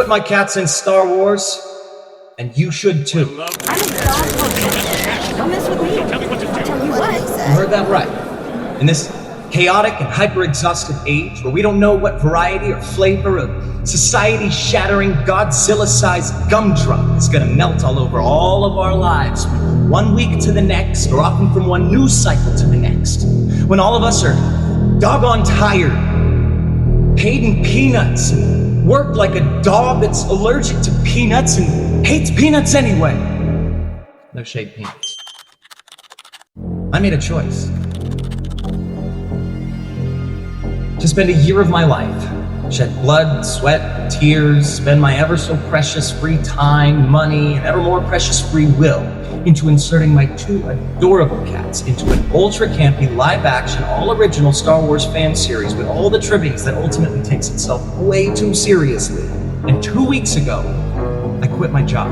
put my cats in Star Wars, and you should too. I'm a dog person. Don't mess with me. Tell me what to do. I'll tell you what. You heard that right. In this chaotic and hyper-exhausted age where we don't know what variety or flavor of society-shattering, Godzilla-sized gumdrop is gonna melt all over all of our lives from one week to the next, or often from one news cycle to the next. When all of us are doggone tired, paid in peanuts, and work like a dog that's allergic to peanuts and hates peanuts anyway. No shade peanuts. I made a choice. To spend a year of my life, shed blood, sweat, tears, spend my ever so precious free time, money, and ever more precious free will into inserting my two adorable cats into an ultra campy, live action, all original Star Wars fan series with all the trimmings that ultimately takes itself way too seriously. And 2 weeks ago, I quit my job.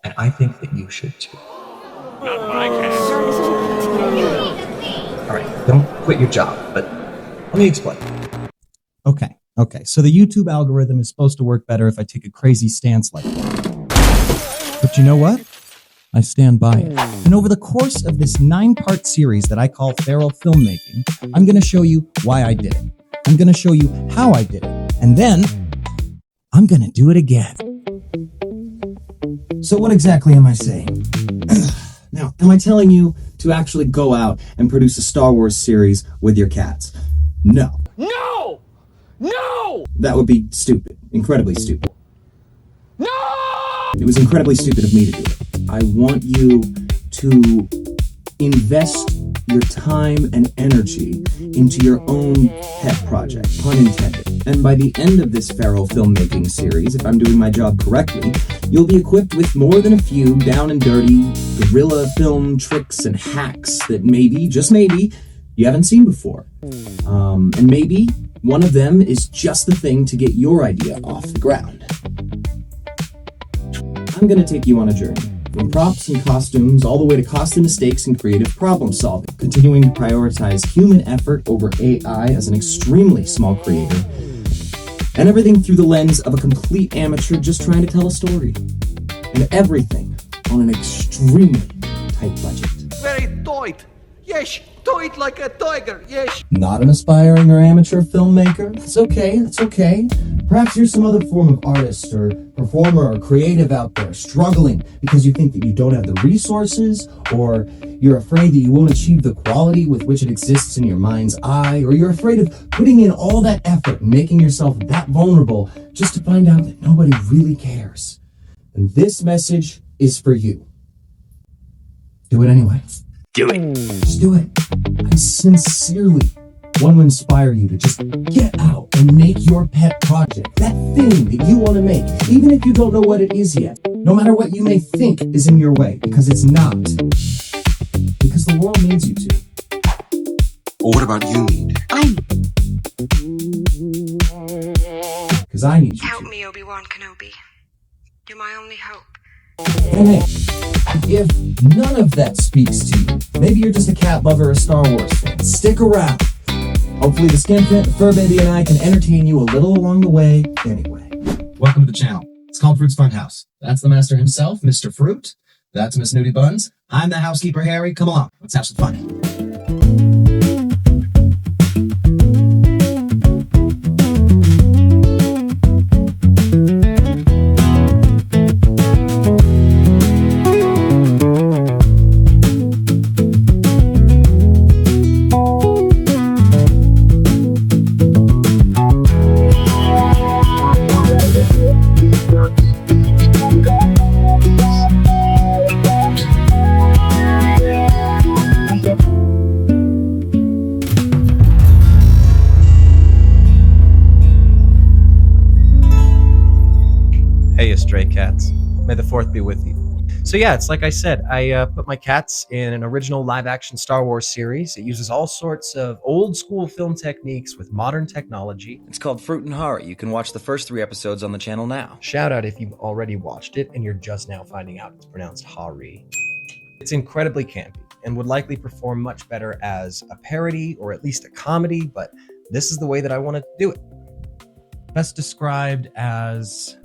And I think that you should too. Not my cat. All right, don't quit your job, but let me explain. Okay. So the YouTube algorithm is supposed to work better if I take a crazy stance like that. But you know what? I stand by it. And over the course of this 9-part series that I call Feral Filmmaking, I'm going to show you why I did it. I'm going to show you how I did it. And then I'm going to do it again. So what exactly am I saying? Now, am I telling you to actually go out and produce a Star Wars series with your cats? No. No! No! That would be stupid. Incredibly stupid. No! It was incredibly stupid of me to do it. I want you to invest your time and energy into your own pet project, pun intended. And by the end of this Feral Filmmaking series, if I'm doing my job correctly, you'll be equipped with more than a few down and dirty guerrilla film tricks and hacks that maybe, just maybe, you haven't seen before. And maybe one of them is just the thing to get your idea off the ground. I'm gonna take you on a journey. From props and costumes, all the way to costly mistakes and creative problem solving, continuing to prioritize human effort over AI as an extremely small creator, and everything through the lens of a complete amateur just trying to tell a story. And everything on an extremely tight budget. Very tight. Yes, tight like a tiger, yes. Not an aspiring or amateur filmmaker? That's okay. Perhaps you're some other form of artist or performer or creative out there struggling because you think that you don't have the resources, or you're afraid that you won't achieve the quality with which it exists in your mind's eye, or you're afraid of putting in all that effort and making yourself that vulnerable just to find out that nobody really cares. And this message is for you. Do it anyway. Do it. Just do it. I sincerely want to inspire you to just get out and make your pet project, that thing that you want to make, even if you don't know what it is yet, no matter what you may think is in your way, because it's not. Because the world needs you to. Or what about you need? Because I need you Help to. me, Obi-Wan Kenobi. You're my only hope. And hey, if none of that speaks to you, maybe you're just a cat lover or a Star Wars fan, stick around. Hopefully the Skinfant, the Fur Baby, and I can entertain you a little along the way anyway. Welcome to the channel. It's called Fruit's Funhouse. That's the master himself, Mr. Fruit. That's Miss Nudie Buns. I'm the housekeeper, Harry. Come along, let's have some fun. Hey, you stray cats. May the 4th be with you. So yeah, it's like I said, I put my cats in an original live-action Star Wars series. It uses all sorts of old-school film techniques with modern technology. It's called FRUUT HARI. You can watch the first 3 episodes on the channel now. Shout out if you've already watched it and you're just now finding out it's pronounced Hari. It's incredibly campy and would likely perform much better as a parody or at least a comedy, but this is the way that I want to do it. best described as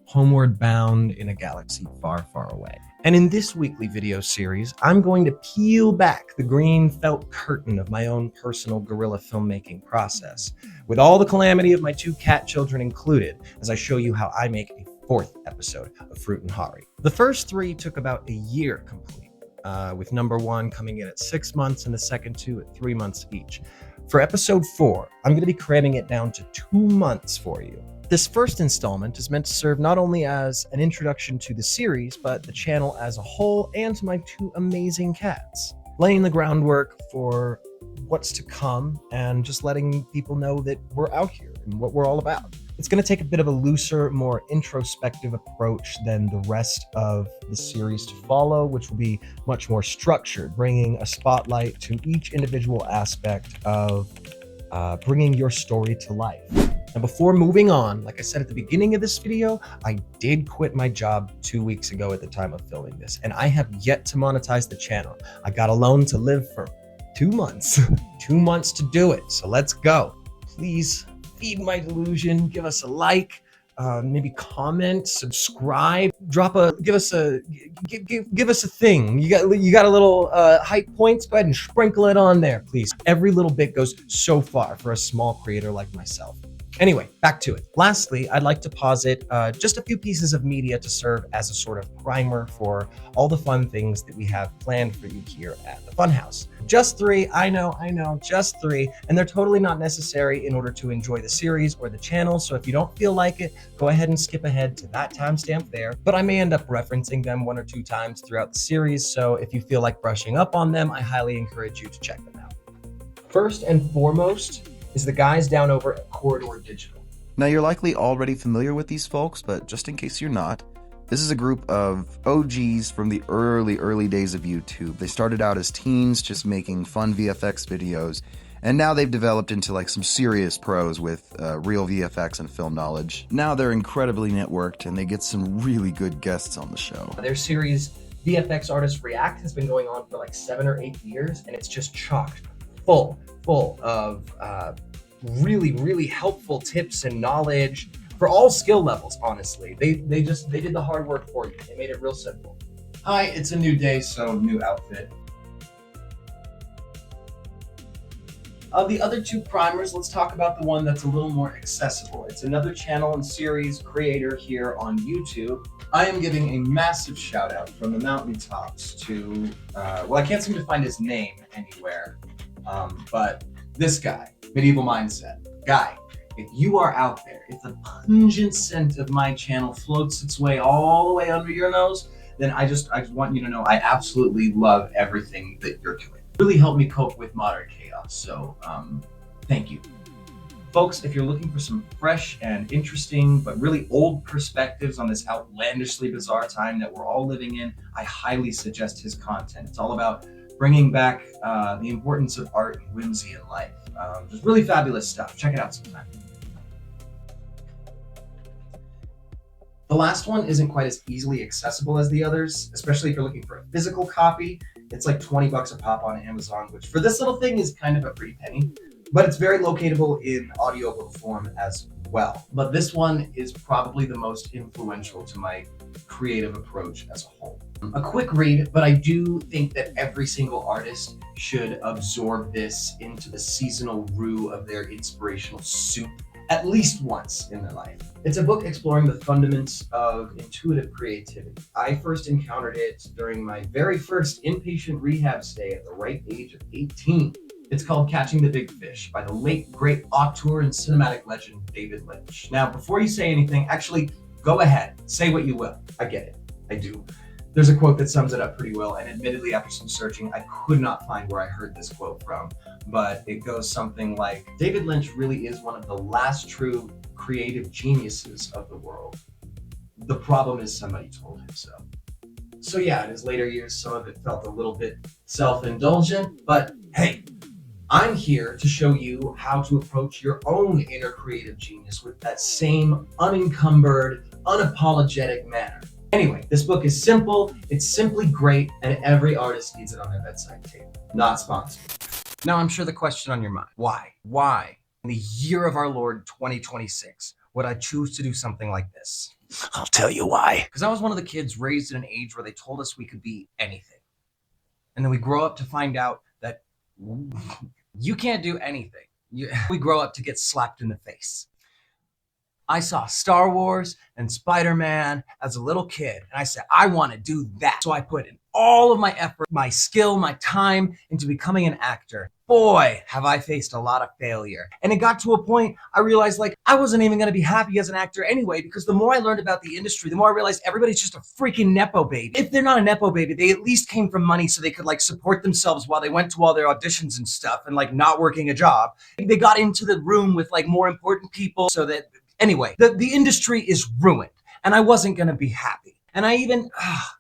Homeward Bound in a galaxy far, far away. And in this weekly video series, I'm going to peel back the green felt curtain of my own personal guerrilla filmmaking process, with all the calamity of my 2 cat children included, as I show you how I make a 4th episode of FRUUT HARI. The first 3 took about a year complete, with number 1 coming in at 6 months and the second 2 at 3 months each. For episode 4, I'm going to be cramming it down to 2 months for you. This first installment is meant to serve not only as an introduction to the series, but the channel as a whole and to my 2 amazing cats, laying the groundwork for what's to come and just letting people know that we're out here and what we're all about. It's going to take a bit of a looser, more introspective approach than the rest of the series to follow, which will be much more structured, bringing a spotlight to each individual aspect of bringing your story to life. Now, before moving on, like I said at the beginning of this video, I did quit my job 2 weeks ago at the time of filming this, and I have yet to monetize the channel. I got a loan to live for 2 months, 2 months to do it. So let's go. Please feed my delusion. Give us a like, maybe comment, subscribe, give us a thing. You got a little hype points. Go ahead and sprinkle it on there, please. Every little bit goes so far for a small creator like myself. Anyway, back to it. Lastly, I'd like to posit just a few pieces of media to serve as a sort of primer for all the fun things that we have planned for you here at the Funhouse. Just 3, I know, just 3, and they're totally not necessary in order to enjoy the series or the channel, so if you don't feel like it, go ahead and skip ahead to that timestamp there, but I may end up referencing them 1 or 2 times throughout the series, so if you feel like brushing up on them, I highly encourage you to check them out. First and foremost is the guys down over at Corridor Digital. Now, you're likely already familiar with these folks, but just in case you're not, this is a group of OGs from the early days of YouTube. They started out as teens just making fun VFX videos, and now they've developed into like some serious pros with real VFX and film knowledge. Now they're incredibly networked, and they get some really good guests on the show. Their series, VFX Artists React, has been going on for like 7 or 8 years, and it's just chocked full of really helpful tips and knowledge for all skill levels. Honestly, they did the hard work for you. They made it real simple. Hi, it's a new day, so new outfit. Of the other 2 primers, let's talk about the one that's a little more accessible. It's another channel and series creator here on YouTube. I am giving a massive shout out from the mountaintops to, well, I can't seem to find his name anywhere, but this guy, Medieval Mindset. Guy, if you are out there, if the pungent scent of my channel floats its way all the way under your nose, then I just want you to know I absolutely love everything that you're doing. Really helped me cope with modern chaos, so thank you. Folks, if you're looking for some fresh and interesting but really old perspectives on this outlandishly bizarre time that we're all living in, I highly suggest his content. It's all about bringing back the importance of art and whimsy in life. Just really fabulous stuff. Check it out sometime. The last one isn't quite as easily accessible as the others, especially if you're looking for a physical copy. It's like 20 bucks a pop on Amazon, which for this little thing is kind of a pretty penny, but it's very locatable in audiobook form as well. But this one is probably the most influential to my creative approach as a whole. A quick read, but I do think that every single artist should absorb this into the seasonal roux of their inspirational soup at least once in their life. It's a book exploring the fundaments of intuitive creativity. I first encountered it during my very first inpatient rehab stay at the ripe age of 18. It's called Catching the Big Fish by the late, great auteur and cinematic legend David Lynch. Now, before you say anything, actually, go ahead, say what you will. I get it, I do. There's a quote that sums it up pretty well, and admittedly, after some searching, I could not find where I heard this quote from, but it goes something like, David Lynch really is one of the last true creative geniuses of the world. The problem is somebody told him so. So yeah, in his later years, some of it felt a little bit self-indulgent, but hey, I'm here to show you how to approach your own inner creative genius with that same unencumbered, unapologetic manner. Anyway, this book is simple, it's simply great, and every artist needs it on their bedside table. Not sponsored. Now I'm sure the question on your mind, why? In the year of our Lord 2026, would I choose to do something like this? I'll tell you why. Because I was one of the kids raised in an age where they told us we could be anything. And then we grow up to find out that you can't do anything. We grow up to get slapped in the face. I saw Star Wars and Spider-Man as a little kid, and I said, I want to do that. So I put in all of my effort, my skill, my time into becoming an actor. Boy, have I faced a lot of failure. And it got to a point I realized like I wasn't even going to be happy as an actor anyway, because the more I learned about the industry, the more I realized everybody's just a freaking Nepo baby. If they're not a Nepo baby, they at least came from money so they could like support themselves while they went to all their auditions and stuff and like not working a job. They got into the room with like more important people so that, anyway, the industry is ruined and I wasn't going to be happy. And I even,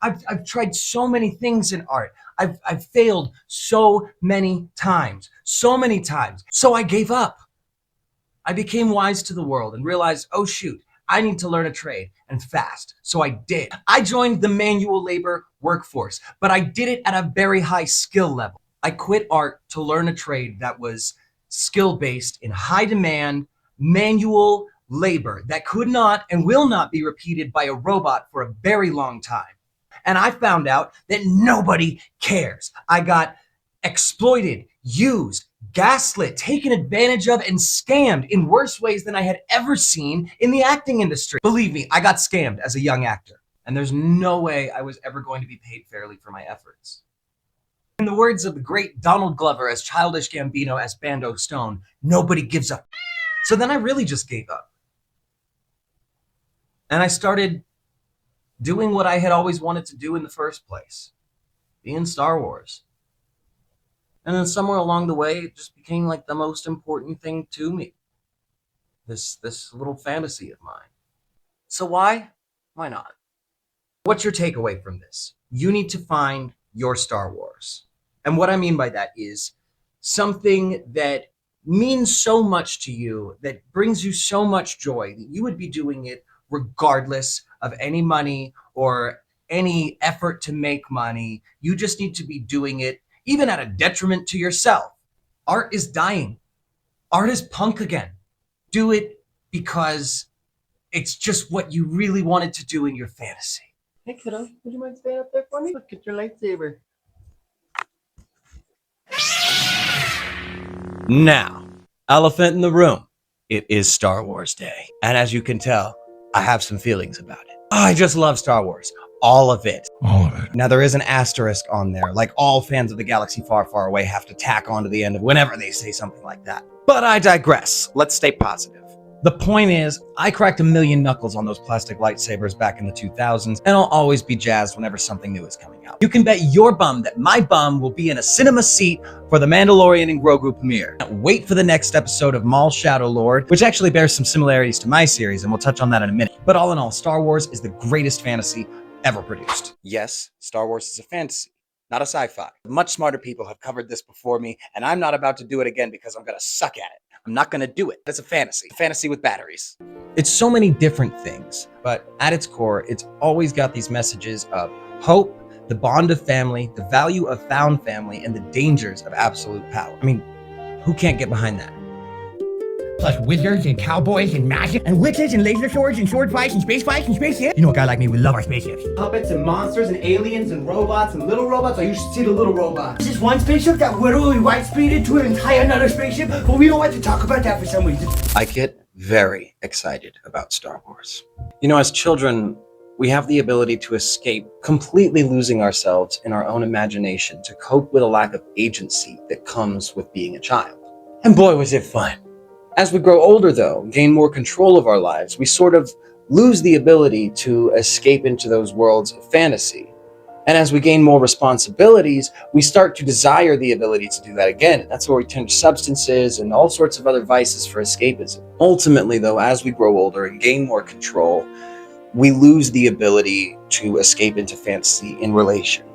I've tried so many things in art. I've failed so many times. So I gave up. I became wise to the world and realized, oh shoot, I need to learn a trade and fast. So I did. I joined the manual labor workforce, but I did it at a very high skill level. I quit art to learn a trade that was skill-based in high demand, manual labor that could not and will not be repeated by a robot for a very long time. And I found out that nobody cares. I got exploited, used, gaslit, taken advantage of, and scammed in worse ways than I had ever seen in the acting industry. Believe me, I got scammed as a young actor, and there's no way I was ever going to be paid fairly for my efforts. In the words of the great Donald Glover as Childish Gambino as Bando Stone, nobody gives a. So then I really just gave up. And I started doing what I had always wanted to do in the first place, be in Star Wars. And then somewhere along the way, it just became like the most important thing to me. This little fantasy of mine. So why? Why not? What's your takeaway from this? You need to find your Star Wars. And what I mean by that is something that means so much to you, that brings you so much joy, that you would be doing it regardless of any money or any effort to make money. You just need to be doing it even at a detriment to yourself. Art is dying. Art is punk again. Do it because it's just what you really wanted to do in your fantasy. Hey kiddo, would you mind staying up there for me? Look at your lightsaber. Now, elephant in the room. It is Star Wars Day. And as you can tell, I have some feelings about it. I just love Star Wars. All of it. All of it. Now, there is an asterisk on there, like all fans of the galaxy far, far away have to tack on to the end of whenever they say something like that. But I digress. Let's stay positive. The point is, I cracked a million knuckles on those plastic lightsabers back in the 2000s, and I'll always be jazzed whenever something new is coming out. You can bet your bum that my bum will be in a cinema seat for the Mandalorian and Grogu premiere. Wait for the next episode of Maul Shadow Lord, which actually bears some similarities to my series, and we'll touch on that in a minute. But all in all, Star Wars is the greatest fantasy ever produced. Yes, Star Wars is a fantasy, not a sci-fi. Much smarter people have covered this before me, and I'm not about to do it again because I'm gonna suck at it. I'm not gonna do it. It's a fantasy with batteries. It's so many different things, but at its core, it's always got these messages of hope, the bond of family, the value of found family, and the dangers of absolute power. I mean, who can't get behind that? Plus wizards and cowboys and magic and witches and laser swords and sword fights and space spaceships. You know, a guy like me would love our spaceships. Puppets and monsters and aliens and robots and little robots. You should see the little robots. There's this one spaceship that literally white speeded to an entire another spaceship, but we don't like to talk about that for some reason. I get very excited about Star Wars. You know, as children, we have the ability to escape, completely losing ourselves in our own imagination to cope with a lack of agency that comes with being a child. And boy, was it fun. As we grow older, though, gain more control of our lives, we sort of lose the ability to escape into those worlds of fantasy. And as we gain more responsibilities, we start to desire the ability to do that again. And that's where we turn to substances and all sorts of other vices for escapism. Ultimately, though, as we grow older and gain more control, we lose the ability to escape into fantasy in relation.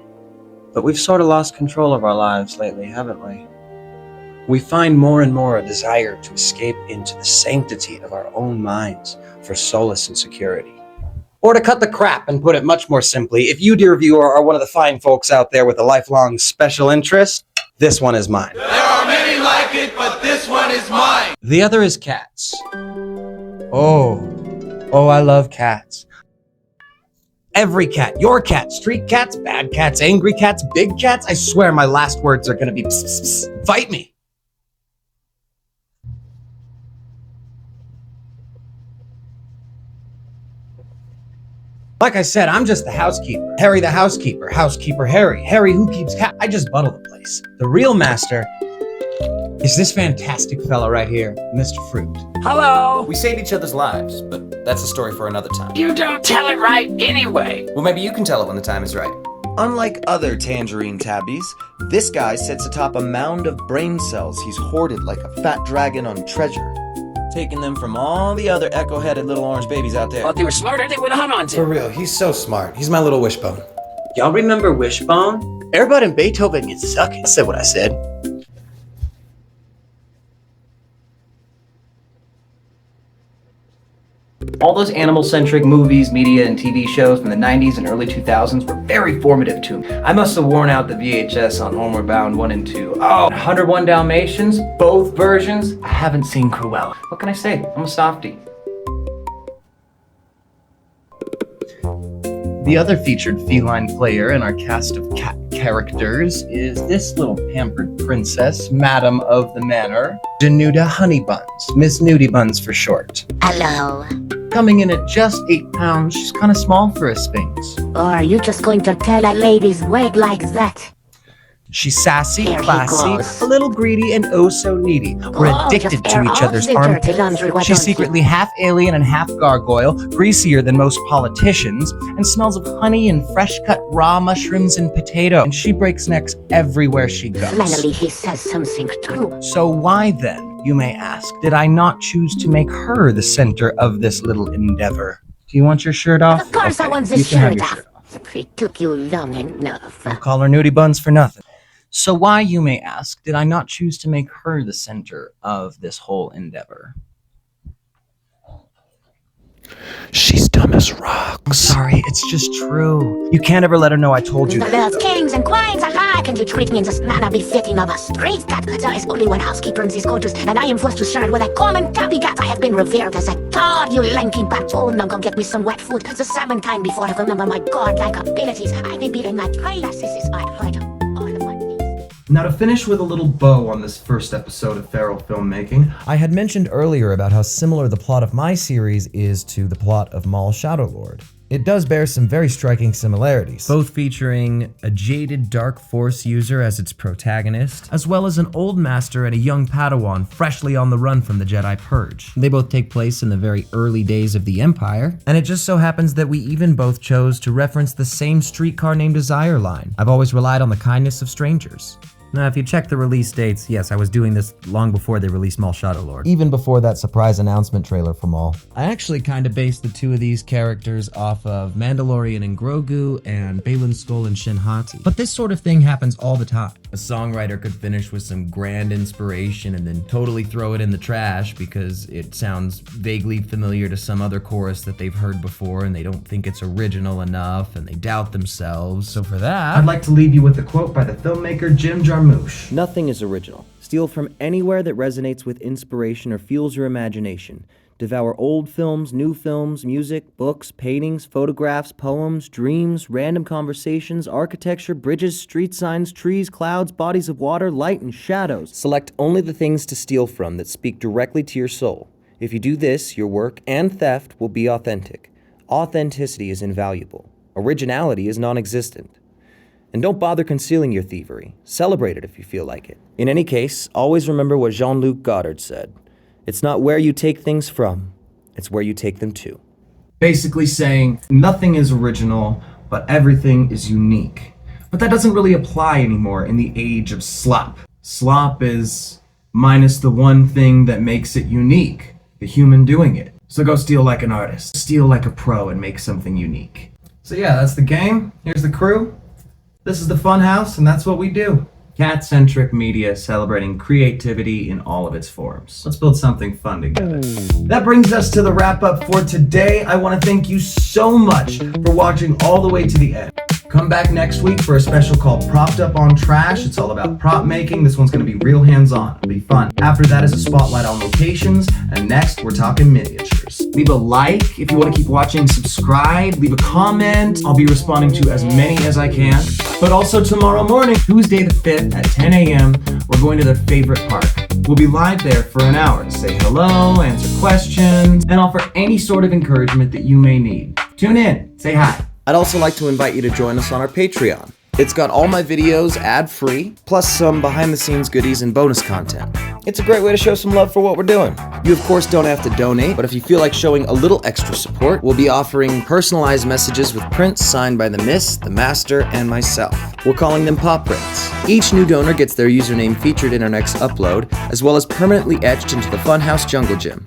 But we've sort of lost control of our lives lately, haven't we? We find more and more a desire to escape into the sanctity of our own minds for solace and security. Or to cut the crap and put it much more simply, if you, dear viewer, are one of the fine folks out there with a lifelong special interest, this one is mine. There are many like it, but this one is mine. The other is cats. Oh, Oh, I love cats. Every cat, your cat, street cats, bad cats, angry cats, big cats. I swear my last words are gonna be pss, pss, pss. Fight me. Like I said, I'm just the housekeeper. Harry the housekeeper. Housekeeper Harry. Harry who keeps cat. I just buttle the place. The real master is this fantastic fella right here, Mr. Fruit. Hello! We saved each other's lives, but that's a story for another time. You don't tell it right anyway. Well, maybe you can tell it when the time is right. Unlike other tangerine tabbies, this guy sits atop a mound of brain cells he's hoarded like a fat dragon on treasure, taking them from all the other echo-headed little orange babies out there. Thought they were smarter, they would hung on to. For real, he's so smart. He's my little wishbone. Y'all remember Wishbone? Everybody in Beethoven can suck it. I said what I said. All those animal-centric movies, media, and TV shows from the 90s and early 2000s were very formative to me. I must have worn out the VHS on Homeward Bound 1 and 2. Oh, 101 Dalmatians, both versions. I haven't seen Guerilla. What can I say? I'm a softie. The other featured feline player in our cast of cat characters is this little pampered princess, Madam of the Manor, Danuta Honeybuns, Miss Nudie Buns for short. Hello. Coming in at just 8 pounds, she's kind of small for a Sphinx. Or are you just going to tell a lady's weight like that? She's sassy, Here he classy, goes. a little greedy, and oh so needy. We're addicted just to air each all other's the dirty armpits. laundry, why She's don't you? secretly half alien and half gargoyle, greasier than most politicians, and smells of honey and fresh-cut raw mushrooms and potato. And she breaks necks everywhere she goes. Finally, he says something true. So why then, you may ask, did I not choose to make her the center of this little endeavor? Do you want your shirt off? Of course I want You this can have shirt your off. shirt off. It took you long enough. Don't call her Nudie Buns for nothing. So why, you may ask, did I not choose to make her the center of this whole endeavor? She's dumb as rocks. I'm sorry, it's just true. You can't ever let her know I told you that. There's kings and queens alike, and you treat me in this manner befitting of a street cat. There is only one housekeeper in these quarters, and I am forced to share it with a common tabby cat. I have been revered as a god, you lanky backbone. Now go get me some wet food. The salmon time before I remember my godlike abilities. I may be in my trailer. This is my heart. All of my needs. Now to finish with a little bow on this first episode of Feral Filmmaking, I had mentioned earlier about how similar the plot of my series is to the plot of Maul Shadowlord. It does bear some very striking similarities, both featuring a jaded Dark Force user as its protagonist, as well as an old master and a young Padawan freshly on the run from the Jedi Purge. They both take place in the very early days of the Empire, and it just so happens that we even both chose to reference the same Streetcar Named Desire line. I've always relied on the kindness of strangers. Now, if you check the release dates, yes, I was doing this long before they released Maul Shadowlord. Even before that surprise announcement trailer for Maul. I actually kind of based the two of these characters off of Mandalorian and Grogu and Baylan Skoll and Shin Hati. But this sort of thing happens all the time. A songwriter could finish with some grand inspiration and then totally throw it in the trash because it sounds vaguely familiar to some other chorus that they've heard before and they don't think it's original enough and they doubt themselves. So for that, I'd like to leave you with a quote by the filmmaker Jim Jarmusch. Nothing is original. Steal from anywhere that resonates with inspiration or fuels your imagination. Devour old films, new films, music, books, paintings, photographs, poems, dreams, random conversations, architecture, bridges, street signs, trees, clouds, bodies of water, light, and shadows. Select only the things to steal from that speak directly to your soul. If you do this, your work and theft will be authentic. Authenticity is invaluable. Originality is non-existent. And don't bother concealing your thievery. Celebrate it if you feel like it. In any case, always remember what Jean-Luc Godard said. It's not where you take things from, it's where you take them to. Basically saying nothing is original, but everything is unique. But that doesn't really apply anymore in the age of slop. Slop is minus the one thing that makes it unique, the human doing it. So go steal like an artist, steal like a pro and make something unique. So yeah, that's the game. Here's the crew. This is the fun house, and that's what we do. Cat-centric media celebrating creativity in all of its forms. Let's build something fun together. That brings us to the wrap-up for today. I want to thank you so much for watching all the way to the end. Come back next week for a special called Propped Up on Trash. It's all about prop making. This one's gonna be real hands-on. It'll be fun. After that is a spotlight on locations, and next we're talking miniatures. Leave a like if you want to keep watching, subscribe, leave a comment. I'll be responding to as many as I can. But also tomorrow morning, Tuesday the 5th at 10 a.m., we're going to their favorite park. We'll be live there for an hour to say hello, answer questions, and offer any sort of encouragement that you may need. Tune in, say hi. I'd also like to invite you to join us on our Patreon. It's got all my videos ad-free, plus some behind-the-scenes goodies and bonus content. It's a great way to show some love for what we're doing. You of course don't have to donate, but if you feel like showing a little extra support, we'll be offering personalized messages with prints signed by the Miss, the Master, and myself. We're calling them Pop Prints. Each new donor gets their username featured in our next upload, as well as permanently etched into the Funhouse Jungle Gym.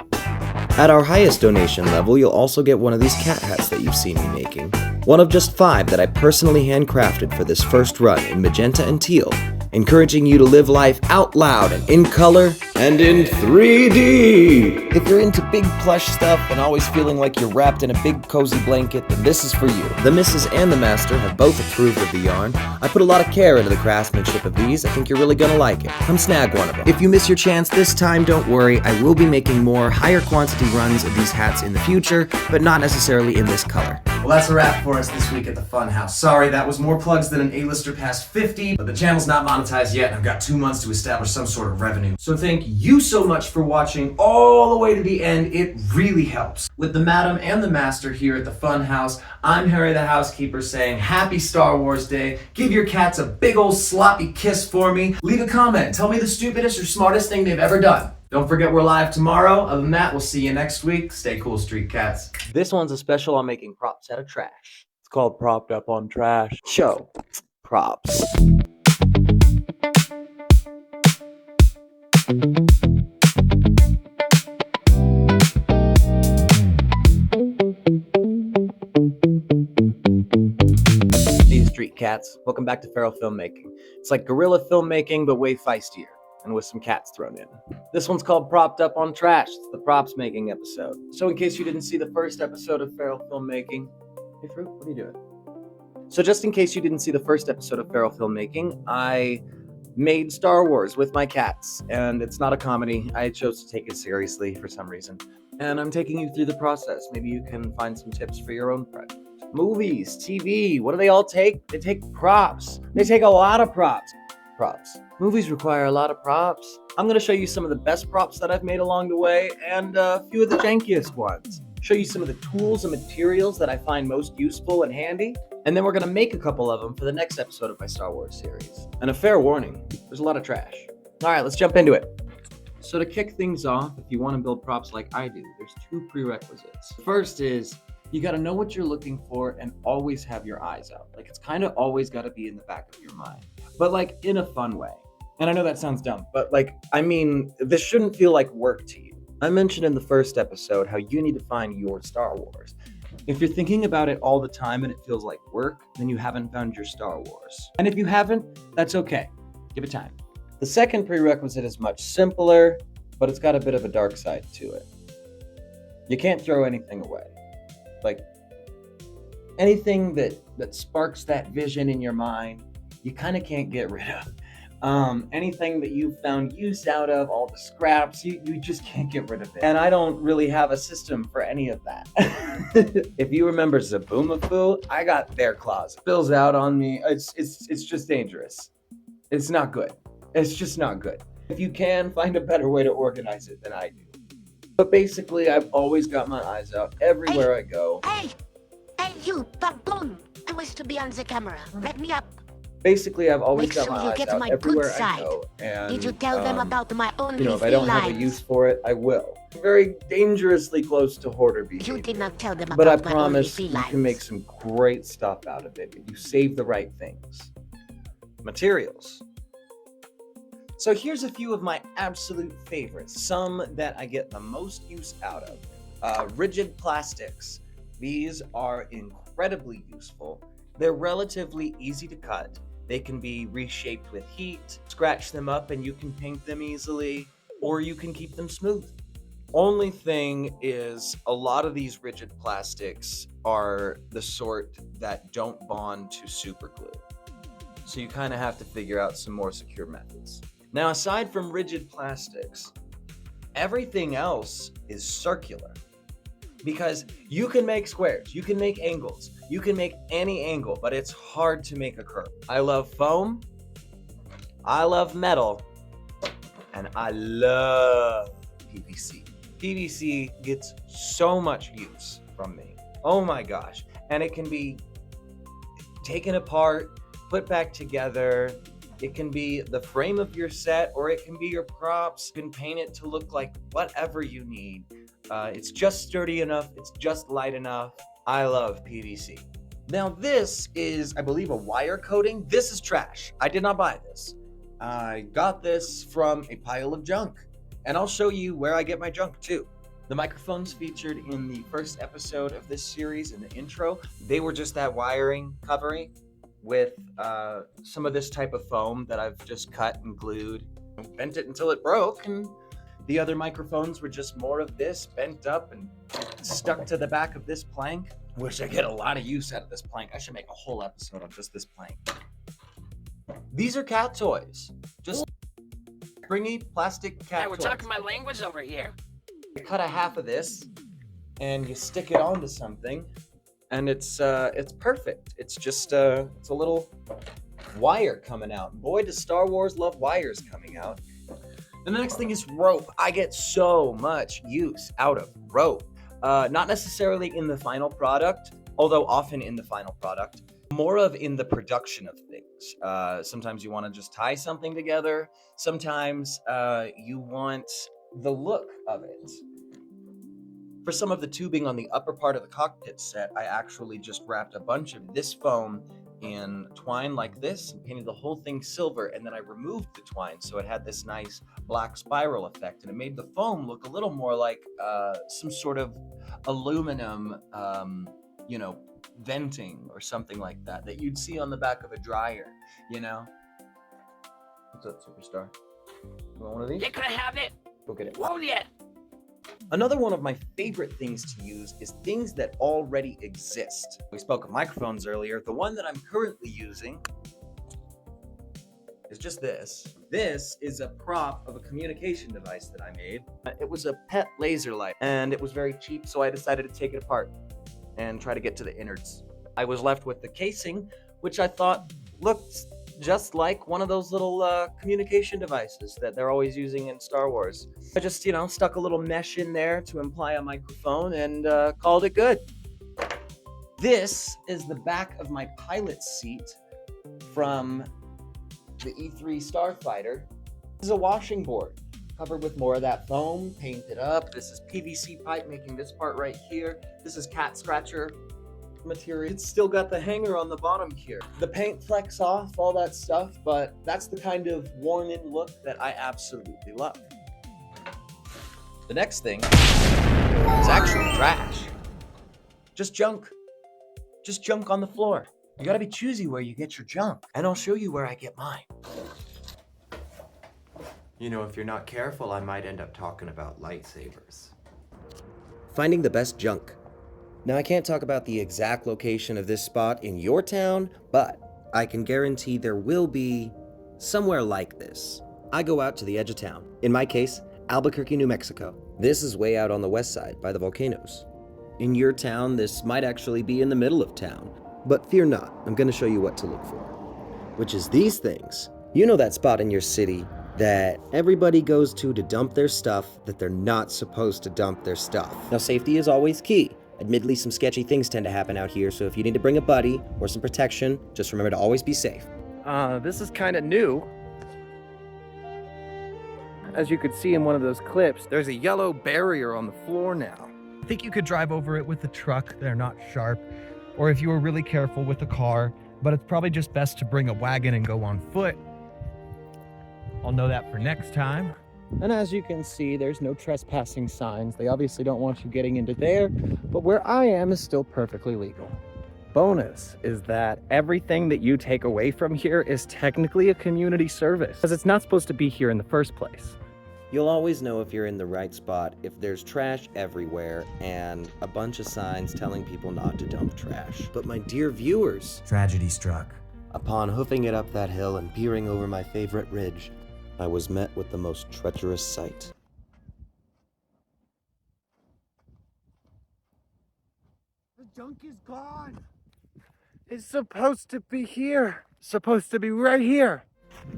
At our highest donation level, you'll also get one of these cat hats that you've seen me making. One of just 5 that I personally handcrafted for this first run in magenta and teal, encouraging you to live life out loud and in color and in 3D. If you're into big plush stuff and always feeling like you're wrapped in a big cozy blanket, then this is for you. The Missus and the Master have both approved of the yarn. I put a lot of care into the craftsmanship of these. I think you're really gonna like it. Come snag one of them. If you miss your chance this time, don't worry. I will be making more higher quantity runs of these hats in the future, but not necessarily in this color. Well, that's a wrap for us this week at the Funhouse. Sorry, that was more plugs than an A-lister past 50, but the channel's not monetized yet, and I've got 2 months to establish some sort of revenue. So thank you so much for watching all the way to the end. It really helps. With the Madam and the Master here at the Funhouse, I'm Harry the Housekeeper saying Happy Star Wars Day. Give your cats a big old sloppy kiss for me. Leave a comment. Tell me the stupidest or smartest thing they've ever done. Don't forget we're live tomorrow. Other than that, we'll see you next week. Stay cool, street cats. This one's a special on making props out of trash. It's called Propped Up on Trash. Show props. Hey street cats, welcome back to Feral Filmmaking. It's like guerrilla filmmaking, but way feistier, and with some cats thrown in. This one's called Propped Up on Trash. It's the props making episode. So in case you didn't see the first episode of Feral Filmmaking, hey Fruit, what are you doing? So just in case you didn't see the first episode of Feral Filmmaking, I made Star Wars with my cats, and it's not a comedy. I chose to take it seriously for some reason. And I'm taking you through the process. Maybe you can find some tips for your own project. Movies, TV, what do they all take? They take props. They take a lot of props. Movies require a lot of props. I'm going to show you some of the best props that I've made along the way, and a few of the jankiest ones. Show you some of the tools and materials that I find most useful and handy, and then we're going to make a couple of them for the next episode of my Star Wars series. And a fair warning, there's a lot of trash. All right, let's jump into it. So to kick things off, if you want to build props like I do, there's 2 prerequisites. First is, you got to know what you're looking for and always have your eyes out. Like, it's kind of always got to be in the back of your mind, but like in a fun way. And I know that sounds dumb, but like, I mean, this shouldn't feel like work to you. I mentioned in the first episode how you need to find your Star Wars. If you're thinking about it all the time and it feels like work, then you haven't found your Star Wars. And if you haven't, that's okay. Give it time. The second prerequisite is much simpler, but it's got a bit of a dark side to it. You can't throw anything away. Like, anything that sparks that vision in your mind, you kind of can't get rid of. Anything that you've found use out of, all the scraps, you just can't get rid of it. And I don't really have a system for any of that. If you remember Zaboomafoo, I got their claws. It spills out on me. It's just dangerous. It's not good. It's just not good. If you can, find a better way to organize it than I do. But basically, I've always got my eyes out everywhere I go. Hey, you, baboon! I wish to be on the camera. Let me up. Basically, I've always Make got sure my you eyes get out my everywhere good I side. go. And, Did you tell them about my only if I don't have a use for it, I will. Very dangerously close to hoarder behavior. You did not tell them But I about my promise only you can make some great stuff out of it if you save the right things. Materials. So here's a few of my absolute favorites, some that I get the most use out of. Rigid plastics. These are incredibly useful. They're relatively easy to cut. They can be reshaped with heat, scratch them up and you can paint them easily, or you can keep them smooth. Only thing is, a lot of these rigid plastics are the sort that don't bond to super glue. So you kind of have to figure out some more secure methods. Now, aside from rigid plastics, everything else is circular. Because you can make squares, you can make angles, you can make any angle, but it's hard to make a curve. I love foam, I love metal, and I love PVC. PVC gets so much use from me. Oh my gosh. And it can be taken apart, put back together. It can be the frame of your set, or it can be your props. You can paint it to look like whatever you need. It's just sturdy enough. It's just light enough. I love PVC. Now this is, I believe, a wire coating. This is trash. I did not buy this. I got this from a pile of junk. And I'll show you where I get my junk too. The microphones featured in the first episode of this series in the intro, they were just that wiring covering with some of this type of foam that I've just cut and glued. Bent it until it broke, and the other microphones were just more of this, bent up and stuck to the back of this plank. Wish I get a lot of use out of this plank. I should make a whole episode on just this plank. These are cat toys. Just springy plastic cat Hey, we're toys. talking my language over here. You cut a half of this and you stick it onto something, and it's perfect. It's just it's a little wire coming out. Boy, does Star Wars love wires coming out. And the next thing is rope. I get so much use out of rope. Not necessarily in the final product, although often in the final product. More of in the production of things. Sometimes you want to just tie something together. Sometimes you want the look of it. For some of the tubing on the upper part of the cockpit set, I actually just wrapped a bunch of this foam in twine like this and painted the whole thing silver, and then I removed the twine so it had this nice black spiral effect, and it made the foam look a little more like some sort of aluminum venting or something like that you'd see on the back of a dryer, you know? What's up, superstar? You want one of these? You could have it. Go get it. Whoa, yet. Another one of my favorite things to use is things that already exist. We spoke of microphones earlier. The one that I'm currently using is just this. This is a prop of a communication device that I made. It was a pet laser light, and it was very cheap, so I decided to take it apart and try to get to the innards. I was left with the casing, which I thought looked just like one of those little communication devices that they're always using in Star Wars. I just, stuck a little mesh in there to imply a microphone and called it good. This is the back of my pilot's seat from the E3 Starfighter. This is a washing board covered with more of that foam, painted up. This is PVC pipe making this part right here. This is cat scratcher material. It's still got the hanger on the bottom here. The paint flecks off, all that stuff, but that's the kind of worn-in look that I absolutely love. The next thing is actually trash. Just junk. Just junk on the floor. You gotta be choosy where you get your junk, and I'll show you where I get mine. If you're not careful, I might end up talking about lightsabers. Finding the best junk. Now, I can't talk about the exact location of this spot in your town, but I can guarantee there will be somewhere like this. I go out to the edge of town. In my case, Albuquerque, New Mexico. This is way out on the west side by the volcanoes. In your town, this might actually be in the middle of town. But fear not, I'm going to show you what to look for. Which is these things. You know that spot in your city that everybody goes to dump their stuff that they're not supposed to dump their stuff. Now, safety is always key. Admittedly, some sketchy things tend to happen out here, so if you need to bring a buddy or some protection, just remember to always be safe. This is kind of new. As you could see in one of those clips, there's a yellow barrier on the floor now. I think you could drive over it with a truck. They're not sharp. Or if you were really careful with a car, but it's probably just best to bring a wagon and go on foot. I'll know that for next time. And as you can see, there's no trespassing signs. They obviously don't want you getting into there, but where I am is still perfectly legal. Bonus is that everything that you take away from here is technically a community service, because it's not supposed to be here in the first place. You'll always know if you're in the right spot if there's trash everywhere and a bunch of signs telling people not to dump trash. But my dear viewers, Tragedy struck. upon hoofing it up that hill and peering over my favorite ridge, I was met with the most treacherous sight. The junk is gone. It's supposed to be here. Supposed to be right here.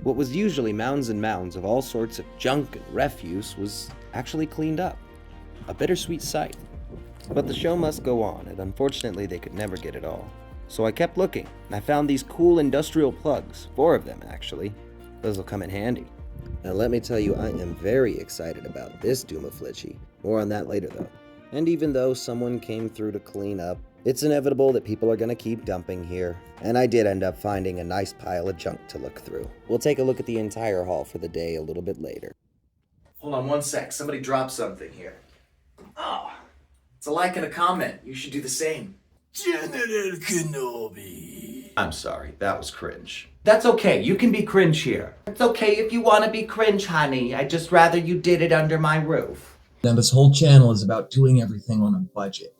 What was usually mounds and mounds of all sorts of junk and refuse was actually cleaned up. A bittersweet sight. But the show must go on, and unfortunately they could never get it all. So I kept looking, and I found these cool industrial plugs. 4 of them, actually. Those will come in handy. Now let me tell you, I am very excited about this Doomaflitchy. More on that later, though. And even though someone came through to clean up, it's inevitable that people are going to keep dumping here, and I did end up finding a nice pile of junk to look through. We'll take a look at the entire haul for the day a little bit later. Hold on one sec. Somebody dropped something here. Oh, it's a like and a comment. You should do the same. General Kenobi. I'm sorry, that was cringe. That's okay. You can be cringe here. It's okay if you want to be cringe, honey. I'd just rather you did it under my roof. Now, this whole channel is about doing everything on a budget,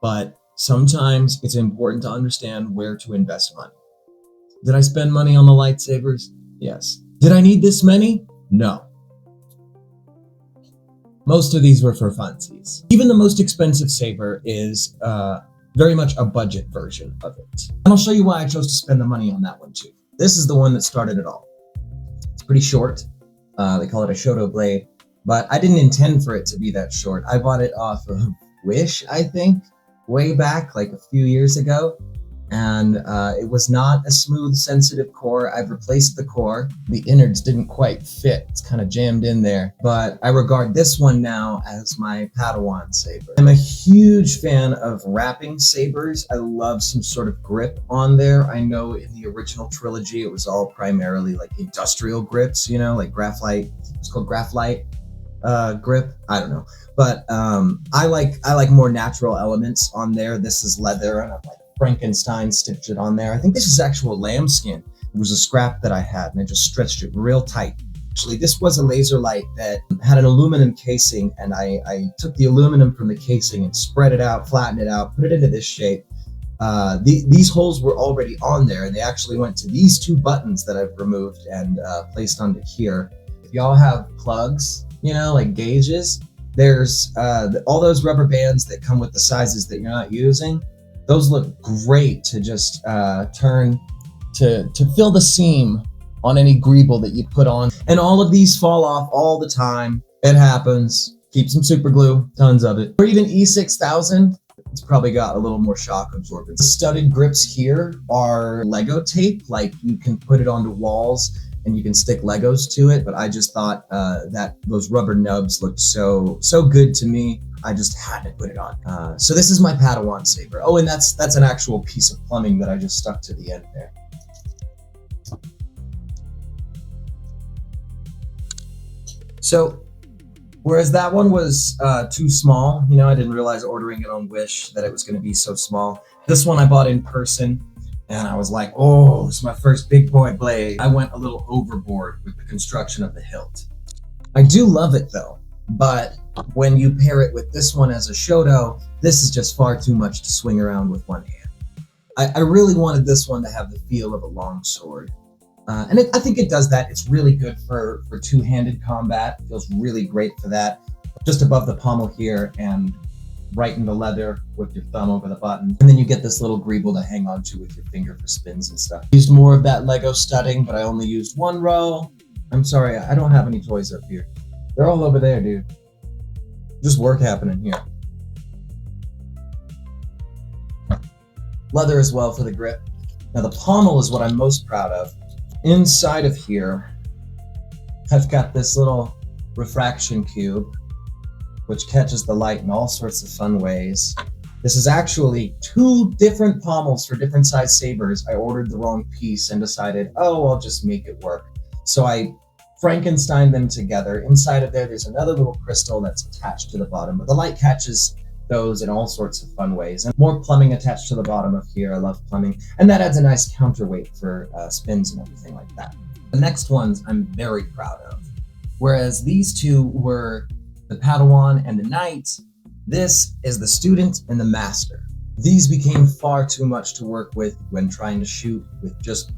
but sometimes it's important to understand where to invest money. Did I spend money on the lightsabers? Yes. Did I need this many? No. Most of these were for funsies. Even the most expensive saber is very much a budget version of it. And I'll show you why I chose to spend the money on that one too. This is the one that started it all. It's pretty short. They call it a Shoto blade, but I didn't intend for it to be that short. I bought it off of Wish, I think, way back, like a few years ago. And it was not a smooth, sensitive core. I've replaced the core. The innards didn't quite fit. It's kind of jammed in there. But I regard this one now as my Padawan saber. I'm a huge fan of wrapping sabers. I love some sort of grip on there. I know in the original trilogy, it was all primarily like industrial grips, you know, like graphite. It's called graphite grip. I don't know. But I like more natural elements on there. This is leather, and I'm like, Frankenstein stitched it on there. I think this is actual lambskin. It was a scrap that I had, and I just stretched it real tight. Actually, this was a laser light that had an aluminum casing, and I took the aluminum from the casing and spread it out, flattened it out, put it into this shape. These holes were already on there, and they actually went to these 2 buttons that I've removed and placed onto here. If y'all have plugs, you know, like gauges, there's all those rubber bands that come with the sizes that you're not using. Those look great to just turn to fill the seam on any greeble that you put on. And all of these fall off all the time. It happens. Keep some super glue, tons of it. Or even E6000, it's probably got a little more shock absorbance. The studded grips here are Lego tape, like you can put it onto walls and you can stick Legos to it, but I just thought that those rubber nubs looked so good to me. I just had to put it on. So this is my Padawan saber. Oh, and that's an actual piece of plumbing that I just stuck to the end there. So, whereas that one was too small, you know, I didn't realize ordering it on Wish that it was going to be so small. This one I bought in person, and I was like, oh, it's my first big boy blade. I went a little overboard with the construction of the hilt. I do love it though, but when you pair it with this one as a Shoto, this is just far too much to swing around with one hand. I really wanted this one to have the feel of a long sword. And I think it does that. It's really good for two-handed combat. It feels really great for that. Just above the pommel here and right in the leather with your thumb over the button. And then you get this little greeble to hang on to with your finger for spins and stuff. Used more of that Lego studding, but I only used 1 row. I'm sorry, I don't have any toys up here. They're all over there, dude. Just work happening here. Leather as well for the grip. Now the pommel is what I'm most proud of. Inside of here, I've got this little refraction cube, which catches the light in all sorts of fun ways. This is actually 2 different pommels for different size sabers. I ordered the wrong piece and decided, oh, I'll just make it work. So I Frankenstein them together. Inside of there's another little crystal that's attached to the bottom, but the light catches those in all sorts of fun ways. And more plumbing attached to the bottom of here. I love plumbing. And that adds a nice counterweight for spins and everything like that. The next ones I'm very proud of. Whereas these two were the Padawan and the Knight, this is the student and the master. These became far too much to work with when trying to shoot with just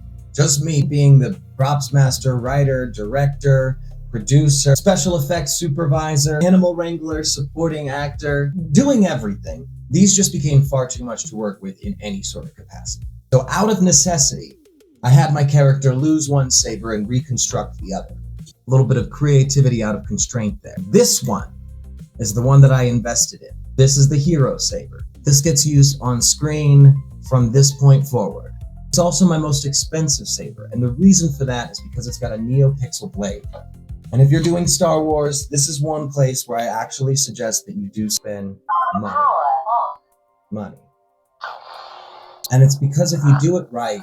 me being the props master, writer, director, producer, special effects supervisor, animal wrangler, supporting actor, doing everything. These just became far too much to work with in any sort of capacity. So out of necessity, I had my character lose one saber and reconstruct the other. A little bit of creativity out of constraint there. This one is the one that I invested in. This is the hero saber. This gets used on screen from this point forward. It's also my most expensive saber, and the reason for that is because it's got a NeoPixel blade. And if you're doing Star Wars, this is one place where I actually suggest that you do spend money. And it's because if you do it right,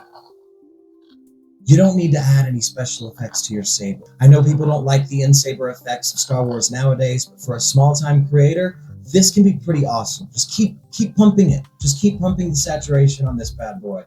you don't need to add any special effects to your saber. I know people don't like the in-saber effects of Star Wars nowadays, but for a small-time creator, this can be pretty awesome. Just keep pumping it. Just keep pumping the saturation on this bad boy.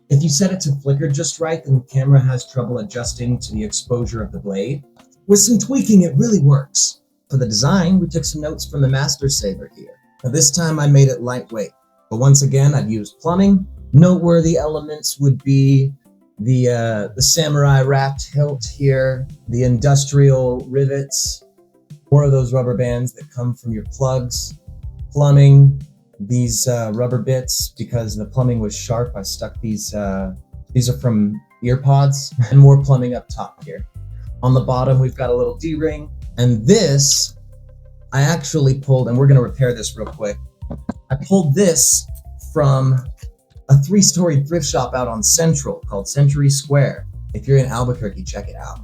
If you set it to flicker just right, then the camera has trouble adjusting to the exposure of the blade. With some tweaking, it really works. For the design, we took some notes from the Master Saber here. Now this time I made it lightweight, but once again, I've used plumbing. Noteworthy elements would be the samurai wrapped hilt here, the industrial rivets, more of those rubber bands that come from your plugs, plumbing, these rubber bits, because the plumbing was sharp, I stuck these are from ear pods, and more plumbing up top here. On the bottom, we've got a little D-ring, and this, I actually pulled, and we're gonna repair this real quick. I pulled this from a 3-story thrift shop out on Central called Century Square. If you're in Albuquerque, check it out.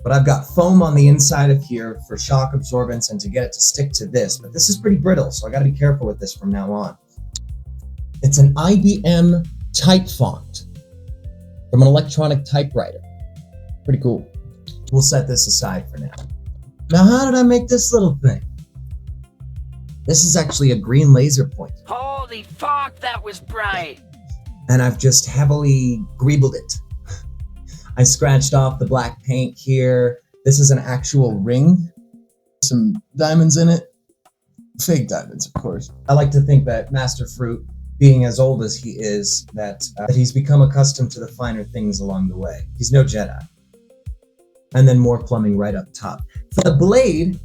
But I've got foam on the inside of here for shock absorbance and to get it to stick to this, but this is pretty brittle, so I gotta be careful with this from now on. It's an IBM type font from an electronic typewriter. Pretty cool. We'll set this aside for now. Now, how did I make this little thing? This is actually a green laser pointer. Holy fuck, that was bright. And I've just heavily greebled it. I scratched off the black paint here. This is an actual ring. Some diamonds in it. Fake diamonds, of course. I like to think that Master Fruit, being as old as he is, that he's become accustomed to the finer things along the way. He's no Jedi. And then more plumbing right up top. For the blade,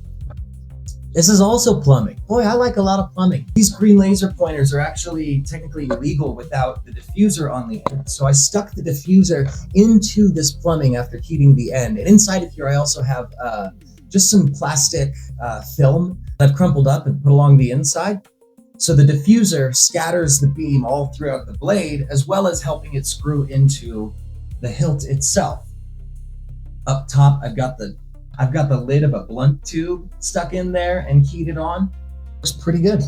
this is also plumbing. Boy, I like a lot of plumbing. These green laser pointers are actually technically illegal without the diffuser on the end. So I stuck the diffuser into this plumbing after heating the end. And inside of here, I also have just some plastic film that I've crumpled up and put along the inside. So the diffuser scatters the beam all throughout the blade, as well as helping it screw into the hilt itself. Up top, I've got the lid of a blunt tube stuck in there and heated on. Looks pretty good.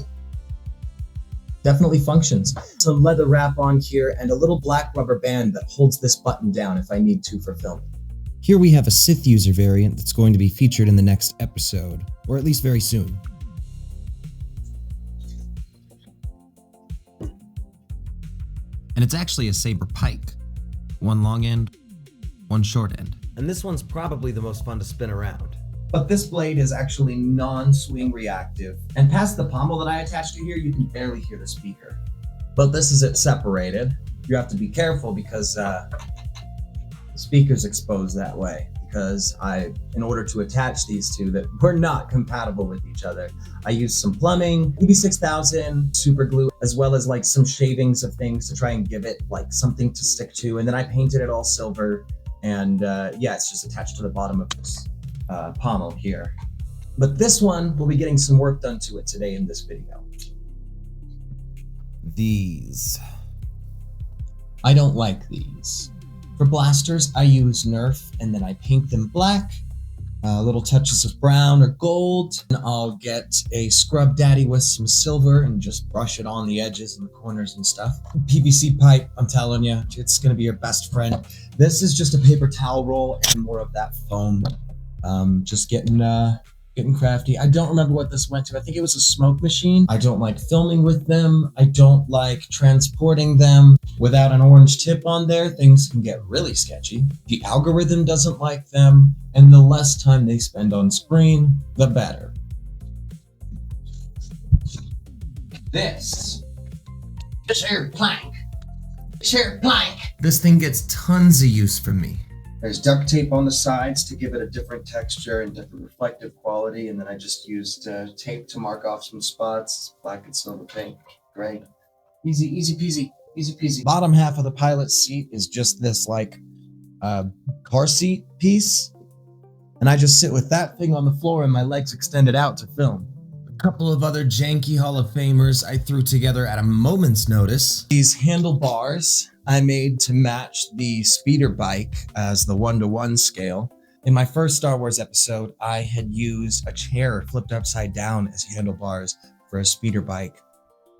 Definitely functions. Some leather wrap on here and a little black rubber band that holds this button down if I need to for filming. Here we have a Sith user variant that's going to be featured in the next episode, or at least very soon. And it's actually a saber pike. One long end, one short end. And this one's probably the most fun to spin around. But this blade is actually non-swing reactive. And past the pommel that I attached to here, you can barely hear the speaker. But this is it separated. You have to be careful because the speaker's exposed that way. Because in order to attach these two that were not compatible with each other, I used some plumbing, EB6000, super glue, as well as like some shavings of things to try and give it like something to stick to. And then I painted it all silver. And yeah, it's just attached to the bottom of this pommel here. But this one, we'll be getting some work done to it today in this video. These. I don't like these. For blasters, I use Nerf and then I paint them black. Little touches of brown or gold. And I'll get a scrub daddy with some silver and just brush it on the edges and the corners and stuff. PVC pipe, I'm telling you, it's gonna be your best friend. This is just a paper towel roll and more of that foam. Just getting getting crafty. I don't remember what this went to. I think it was a smoke machine. I don't like filming with them. I don't like transporting them. Without an orange tip on there, things can get really sketchy. The algorithm doesn't like them, and the less time they spend on screen, the better. This here plank. This thing gets tons of use from me. There's duct tape on the sides to give it a different texture and different reflective quality, and then I just used tape to mark off some spots, black and silver paint. Great. Easy peasy, easy peasy. Bottom half of the pilot seat is just this like car seat piece, and I just sit with that thing on the floor and my legs extended out to film. A couple of other janky Hall of Famers I threw together at a moment's notice. These handlebars I made to match the speeder bike as the 1-to-1 scale. In my first Star Wars episode, I had used a chair flipped upside down as handlebars for a speeder bike,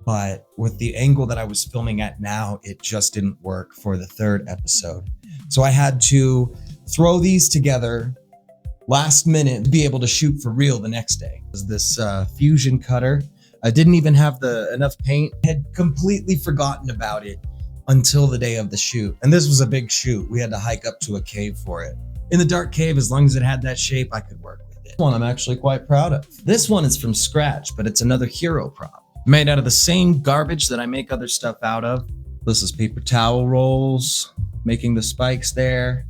but with the angle that I was filming at now, it just didn't work for the third episode. So I had to throw these together last minute to be able to shoot for real the next day. It was this fusion cutter. I didn't even have enough paint. I had completely forgotten about it until the day of the shoot. And this was a big shoot. We had to hike up to a cave for it. In the dark cave, as long as it had that shape, I could work with it. This one I'm actually quite proud of. This one is from scratch, but it's another hero prop. Made out of the same garbage that I make other stuff out of. This is paper towel rolls, making the spikes there.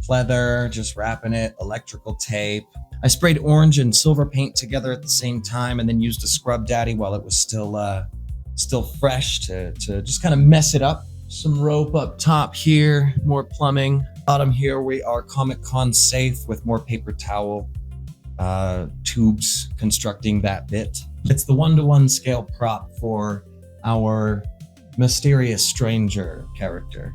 Pleather, just wrapping it, electrical tape. I sprayed orange and silver paint together at the same time and then used a scrub daddy while it was still fresh to just kind of mess it up. Some rope up top here, more plumbing. Bottom here we are Comic-Con safe with more paper towel tubes constructing that bit. It's the 1-to-1 scale prop for our mysterious stranger character.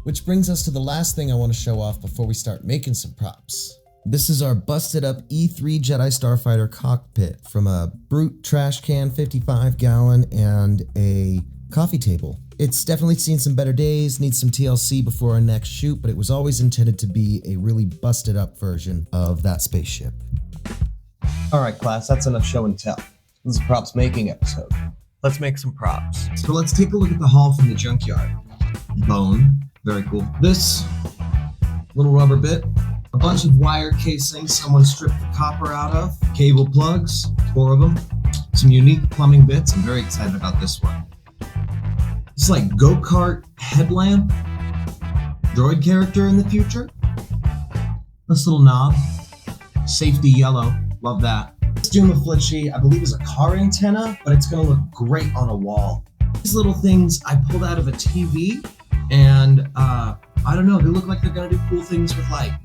Which brings us to the last thing I want to show off before we start making some props. This is our busted up E3 Jedi Starfighter cockpit from a brute trash can 55 gallon and a coffee table. It's definitely seen some better days, needs some TLC before our next shoot, but it was always intended to be a really busted up version of that spaceship. All right, class, that's enough show and tell. This is a props making episode. Let's make some props. So let's take a look at the haul from the junkyard. Bone, very cool. This little rubber bit, a bunch of wire casings someone stripped the copper out of, cable plugs, 4 of them, some unique plumbing bits. I'm very excited about this one. It's like go-kart headlamp, droid character in the future. This little knob, safety yellow, love that. This Dumaflitchy, I believe is a car antenna, but it's gonna look great on a wall. These little things I pulled out of a TV, and I don't know, they look like they're gonna do cool things with light.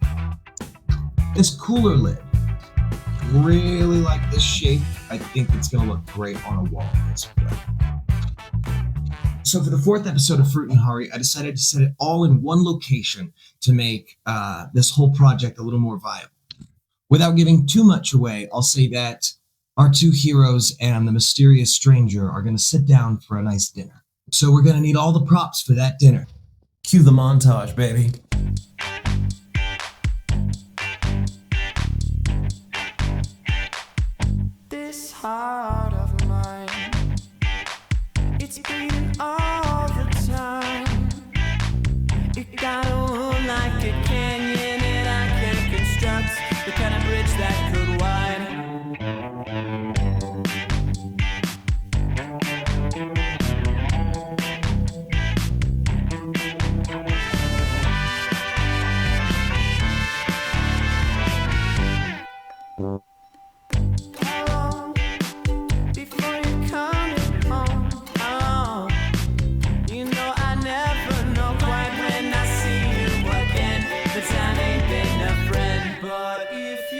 This cooler lid, really like this shape. I think it's gonna look great on a wall this way. So for the 4th episode of Fruit Hari, I decided to set it all in one location to make this whole project a little more viable. Without giving too much away, I'll say that our 2 heroes and the mysterious stranger are gonna sit down for a nice dinner. So we're gonna need all the props for that dinner. Cue the montage, baby. This heart of mine, it's beating all the time. It got a wound like a canyon, and I can construct the kind of bridge that could widen. But time ain't been a friend. But if you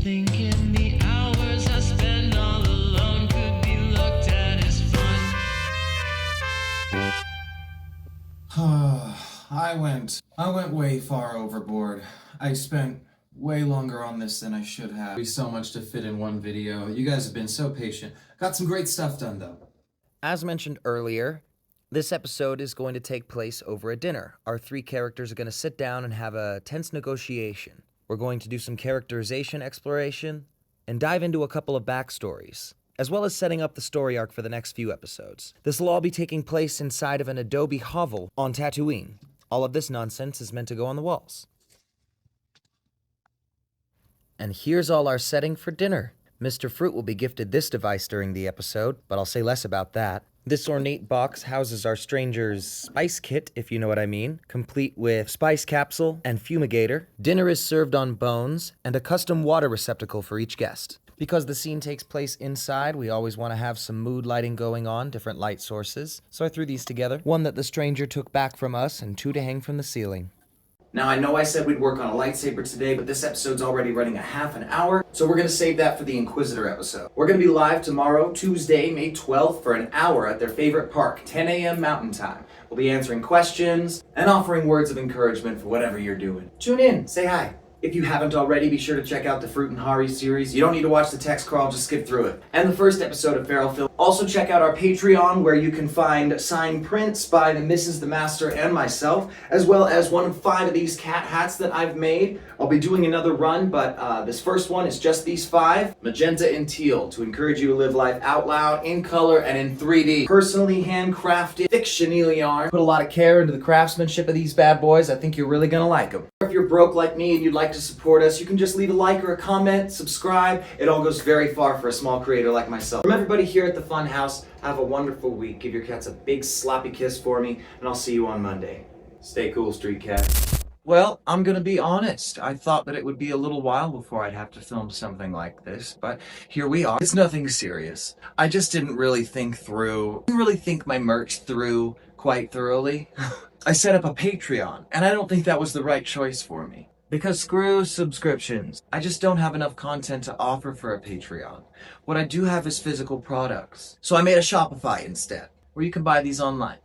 Thinking the hours I spend all alone could be looked at as fun. I went way far overboard. I spent way longer on this than I should have. There's so much to fit in one video. You guys have been so patient. Got some great stuff done though. As mentioned earlier, this episode is going to take place over a dinner. Our three characters are going to sit down and have a tense negotiation. We're going to do some characterization exploration and dive into a couple of backstories, as well as setting up the story arc for the next few episodes. This will all be taking place inside of an adobe hovel on Tatooine. All of this nonsense is meant to go on the walls. And here's all our setting for dinner. Mr. Fruit will be gifted this device during the episode, but I'll say less about that. This ornate box houses our stranger's spice kit, if you know what I mean, complete with spice capsule and fumigator. Dinner is served on bones and a custom water receptacle for each guest. Because the scene takes place inside, we always want to have some mood lighting going on, different light sources. So I threw these together. One that the stranger took back from us and two to hang from the ceiling. Now, I know I said we'd work on a lightsaber today, but this episode's already running a half an hour, so we're going to save that for the Inquisitor episode. We're going to be live tomorrow, Tuesday, May 12th, for an hour at their favorite park, 10 a.m. Mountain Time. We'll be answering questions and offering words of encouragement for whatever you're doing. Tune in, say hi. If you haven't already, be sure to check out the FRUUT HARI series. You don't need to watch the text crawl, just skip through it. And the first episode of Feral Film. Also check out our Patreon, where you can find signed prints by the Mrs. the Master and myself, as well as one of 5 of these cat hats that I've made. I'll be doing another run, but this first one is just these 5. Magenta and teal, to encourage you to live life out loud, in color, and in 3D. Personally handcrafted, thick chenille yarn. Put a lot of care into the craftsmanship of these bad boys. I think you're really gonna like them. If you're broke like me and you'd like to support us, you can just leave a like or a comment, subscribe. It all goes very far for a small creator like myself. From everybody here at the Fun House, have a wonderful week. Give your cats a big sloppy kiss for me, and I'll see you on Monday. Stay cool, street cat. Well, I'm gonna be honest. I thought that it would be a little while before I'd have to film something like this, but here we are. It's nothing serious. I just didn't really think my merch through quite thoroughly. I set up a Patreon, and I don't think that was the right choice for me. Because screw subscriptions. I just don't have enough content to offer for a Patreon. What I do have is physical products. So I made a Shopify instead, where you can buy these online.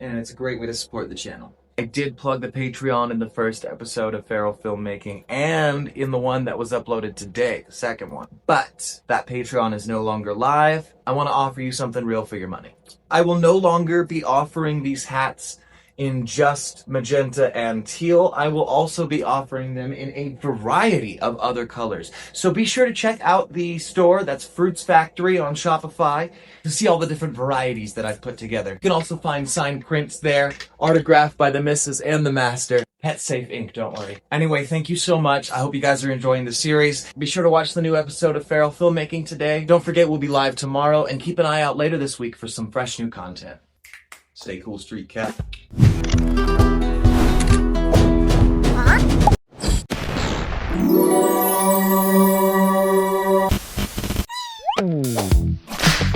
And it's a great way to support the channel. I did plug the Patreon in the first episode of Feral Filmmaking and in the one that was uploaded today, the second one. But that Patreon is no longer live. I want to offer you something real for your money. I will no longer be offering these hats in just magenta and teal. I will also be offering them in a variety of other colors. So be sure to check out the store, that's Fruits Factory on Shopify, to see all the different varieties that I've put together. You can also find signed prints there, autographed by the Mrs. and the Master. Pet safe ink, don't worry. Anyway, thank you so much. I hope you guys are enjoying the series. Be sure to watch the new episode of Feral Filmmaking today. Don't forget we'll be live tomorrow, and keep an eye out later this week for some fresh new content. Stay cool, street cat.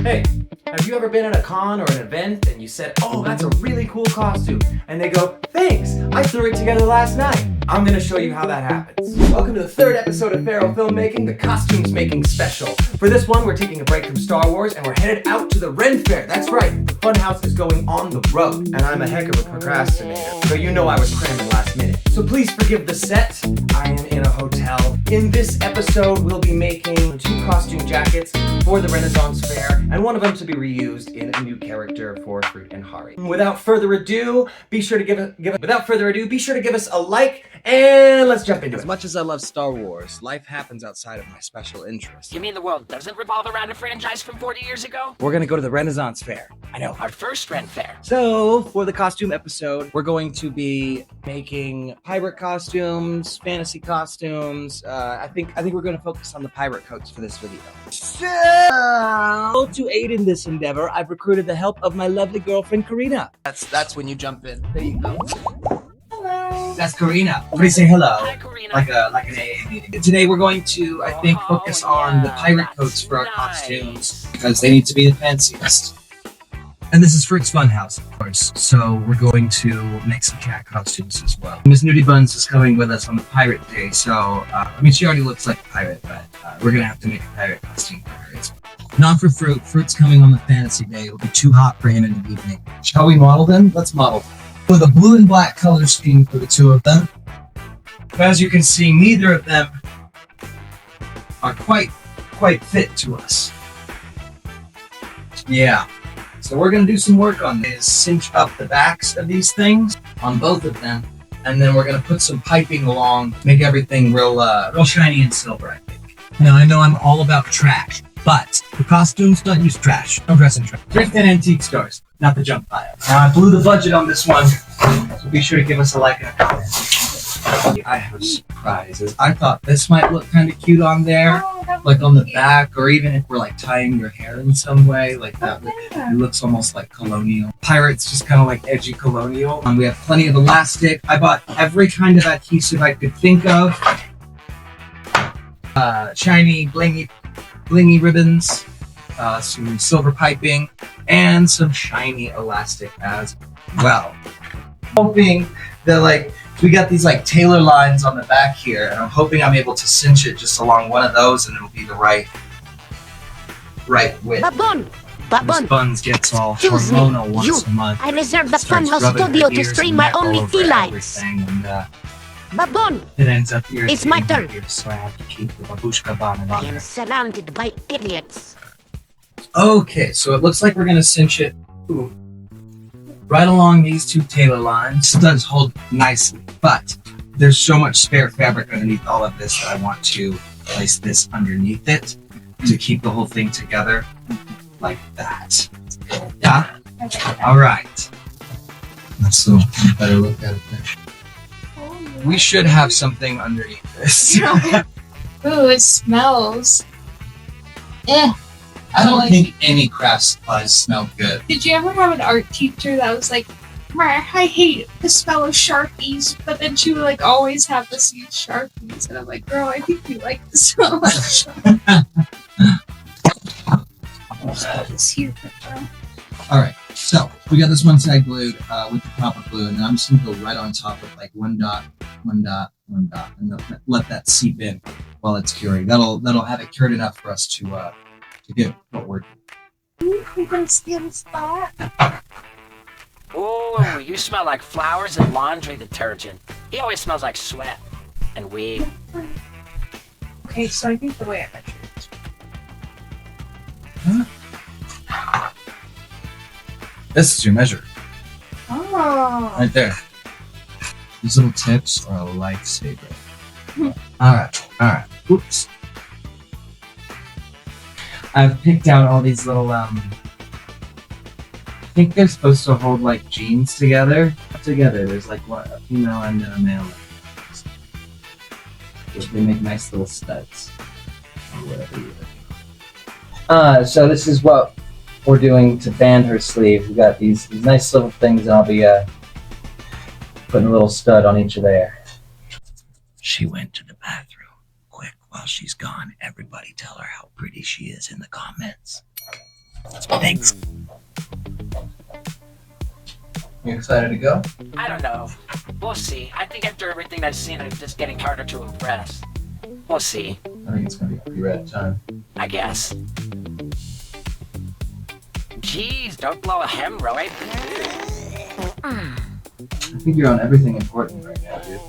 Hey, have you ever been at a con or an event and you said, oh, that's a really cool costume? And they go, thanks, I threw it together last night. I'm gonna show you how that happens. Welcome to the 3rd episode of Feral Filmmaking, the costumes making special. For this one, we're taking a break from Star Wars and we're headed out to the RenFaire. That's right, the Funhouse is going on the road. And I'm a heck of a procrastinator, so you know I was cramming last minute. So please forgive the set. I am in a hotel. In this episode, we'll be making 2 costume jackets for the Renaissance Fair, and one of them to be reused in a new character for FRUUT HARI. Without further ado, be sure to give us a like, and let's jump into it. As much as I love Star Wars, life happens outside of my special interests. You mean the world doesn't revolve around a franchise from 40 years ago? We're gonna go to the Renaissance Fair. I know, our first RenFaire. So, for the costume episode, we're going to be making pirate costumes, fantasy costumes. I think we're gonna focus on the pirate coats for this video. So, to aid in this endeavor, I've recruited the help of my lovely girlfriend, Karina. That's when you jump in. There you go. Hello. That's Karina. Please say hello. Hi, Karina. Like an AA meeting. Today we're going to, I think, focus on the pirate coats for our costumes because they need to be the fanciest. And this is Fruit's Funhouse, of course, so we're going to make some cat costumes as well. Miss Nudie Buns is coming with us on the Pirate Day, so, I mean, she already looks like a pirate, but we're gonna have to make a pirate costume for her as well. Not for Fruit. Fruit's coming on the Fantasy Day. It'll be too hot for him in the evening. Shall we model them? Let's model them. With a blue and black color scheme for the two of them. But as you can see, neither of them are quite fit to us. Yeah. So we're going to do some work on this, cinch up the backs of these things on both of them, and then we're going to put some piping along, make everything real shiny and silver, I think. Now, I know I'm all about trash, but the costumes don't use trash. Don't dress in trash. Thrift and antique stores, not the junk pile. Now, I blew the budget on this one, so be sure to give us a like and a comment. I have surprises. I thought this might look kind of cute on there, like on the back, or even if we're like tying your hair in some way, like that. It looks almost like colonial. Pirates, just kind of like edgy colonial. We have plenty of elastic. I bought every kind of adhesive I could think of. Shiny, blingy ribbons, some silver piping, and some shiny elastic as well. Hoping that we got these tailor lines on the back here, and I'm hoping I'm able to cinch it just along one of those, and it'll be the right width. Miss Buns gets all hormonal once a month. I reserved the Starts Funhouse rubbing her studio to ears stream and my neck all only over felines. everything, and, Babon, it ends up irritating it's my her turn. ears, so I have to keep the babushka bonnet I on am her. surrounded by idiots. Okay, so it looks like we're gonna cinch it right along these two tailor lines. It does hold nicely, but there's so much spare fabric underneath all of this that I want to place this underneath it to keep the whole thing together like that. Yeah? All right. So you better look at it there. We should have something underneath this. Ooh, it smells. I don't think any craft supplies smell good. Did you ever have an art teacher that was like, I hate the smell of Sharpies, but then she would always have us use Sharpies, and I'm like, girl, I think you like the smell of Sharpies. It's here, girl. Alright, so we got this one side glued with the proper glue, and then I'm just gonna go right on top with one dot, and let that seep in while it's curing. That'll have it cured enough for us to get what we're doing. You can steal the spot. Ooh, you smell like flowers and laundry detergent. He always smells like sweat and weed. Okay, so I think the way I measured it. Huh? This is your measure. Oh. Right there. These little tips are a lifesaver. Alright. Oops. I've picked out all these little, I think they're supposed to hold jeans together. There's a female and a male. They make nice little studs. Or whatever you like. So this is what we're doing to band her sleeve. We got these nice little things, and I'll be putting a little stud on each of there. She went to the bathroom. Quick, while she's gone, everybody tell her how pretty she is in the comments. Thanks. You excited to go? I don't know. We'll see. I think after everything I've seen, I'm just getting harder to impress. We'll see. I think it's gonna be a pretty rad time. I guess. Jeez, don't blow a hemorrhoid. I think you're on everything important right now, dude.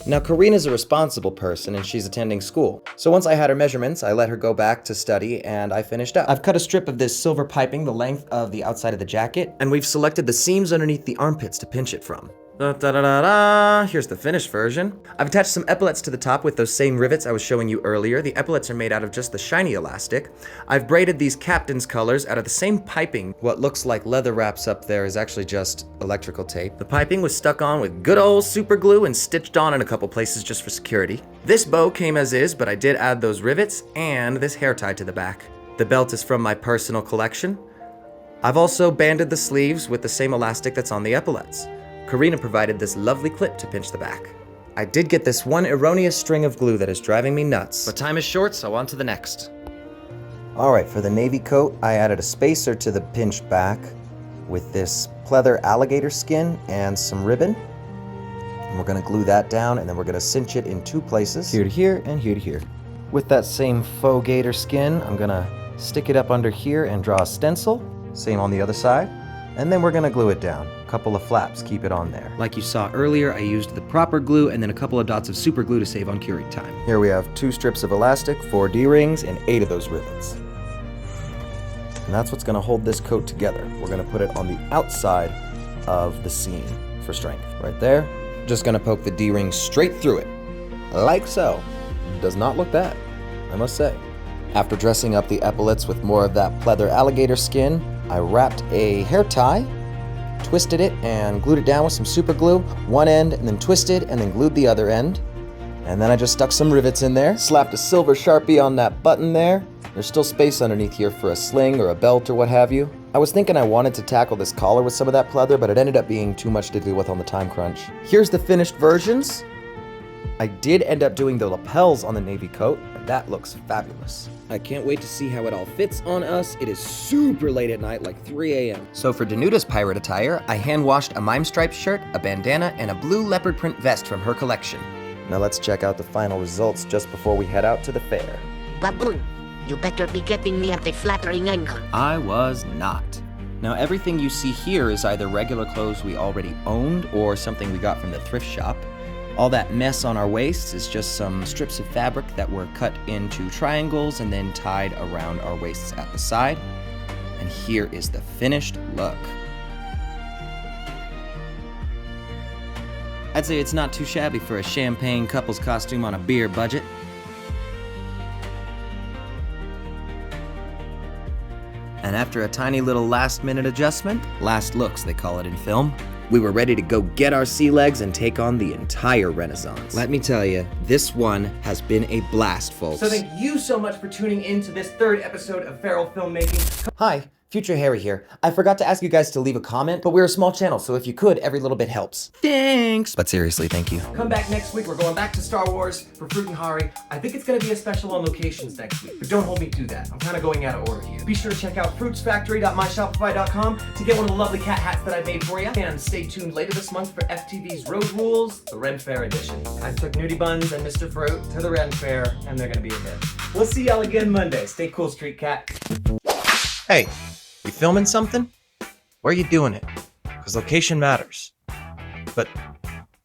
Now, Karina's a responsible person and she's attending school. So once I had her measurements, I let her go back to study and I finished up. I've cut a strip of this silver piping the length of the outside of the jacket, and we've selected the seams underneath the armpits to pinch it from. Here's the finished version. I've attached some epaulets to the top with those same rivets I was showing you earlier. The epaulets are made out of just the shiny elastic. I've braided these captain's colors out of the same piping. What looks like leather wraps up there is actually just electrical tape. The piping was stuck on with good old super glue and stitched on in a couple places just for security. This bow came as is, but I did add those rivets and this hair tie to the back. The belt is from my personal collection. I've also banded the sleeves with the same elastic that's on the epaulets. Karina provided this lovely clip to pinch the back. I did get this one erroneous string of glue that is driving me nuts, but time is short, so on to the next. Alright, for the navy coat, I added a spacer to the pinched back, with this pleather alligator skin and some ribbon. And we're gonna glue that down, and then we're gonna cinch it in 2 places, here to here and here to here. With that same faux gator skin, I'm gonna stick it up under here and draw a stencil. Same on the other side. And then we're gonna glue it down. A couple of flaps, keep it on there. Like you saw earlier, I used the proper glue and then a couple of dots of super glue to save on curing time. Here we have 2 strips of elastic, 4 D-rings, and 8 of those rivets. And that's what's gonna hold this coat together. We're gonna put it on the outside of the seam for strength. Right there. Just gonna poke the D-ring straight through it, like so. Does not look bad, I must say. After dressing up the epaulets with more of that pleather alligator skin, I wrapped a hair tie, twisted it, and glued it down with some super glue, one end, and then twisted, and then glued the other end. And then I just stuck some rivets in there, slapped a silver Sharpie on that button there. There's still space underneath here for a sling or a belt or what have you. I was thinking I wanted to tackle this collar with some of that pleather, but it ended up being too much to deal with on the time crunch. Here's the finished versions. I did end up doing the lapels on the navy coat, and that looks fabulous. I can't wait to see how it all fits on us. It is super late at night, like 3 a.m. So for Danuda's pirate attire, I hand-washed a mime striped shirt, a bandana, and a blue leopard print vest from her collection. Now let's check out the final results just before we head out to the fair. Baboon, you better be getting me at a flattering angle. I was not. Now everything you see here is either regular clothes we already owned or something we got from the thrift shop. All that mess on our waists is just some strips of fabric that were cut into triangles and then tied around our waists at the side. And here is the finished look. I'd say it's not too shabby for a champagne couple's costume on a beer budget. And after a tiny little last-minute adjustment, last looks they call it in film, we were ready to go get our sea legs and take on the entire Renaissance. Let me tell you, this one has been a blast, folks. So thank you so much for tuning in to this 3rd episode of Feral Filmmaking. Hi, Future Harry here. I forgot to ask you guys to leave a comment, but we're a small channel, so if you could, every little bit helps. Thanks! But seriously, thank you. Come back next week. We're going back to Star Wars for Fruit Hari. I think it's going to be a special on locations next week, but don't hold me to that. I'm kind of going out of order here. Be sure to check out fruitsfactory.myshopify.com to get one of the lovely cat hats that I made for you. And stay tuned later this month for FTV's Road Rules, the RenFaire edition. I took Nudie Buns and Mr. Fruit to the RenFaire, and they're going to be a hit. We'll see y'all again Monday. Stay cool, street cat. Hey, you filming something? Where are you doing it? Because location matters. But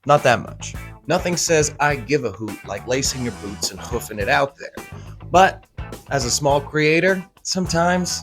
not that much. Nothing says I give a hoot like lacing your boots and hoofing it out there. But as a small creator, sometimes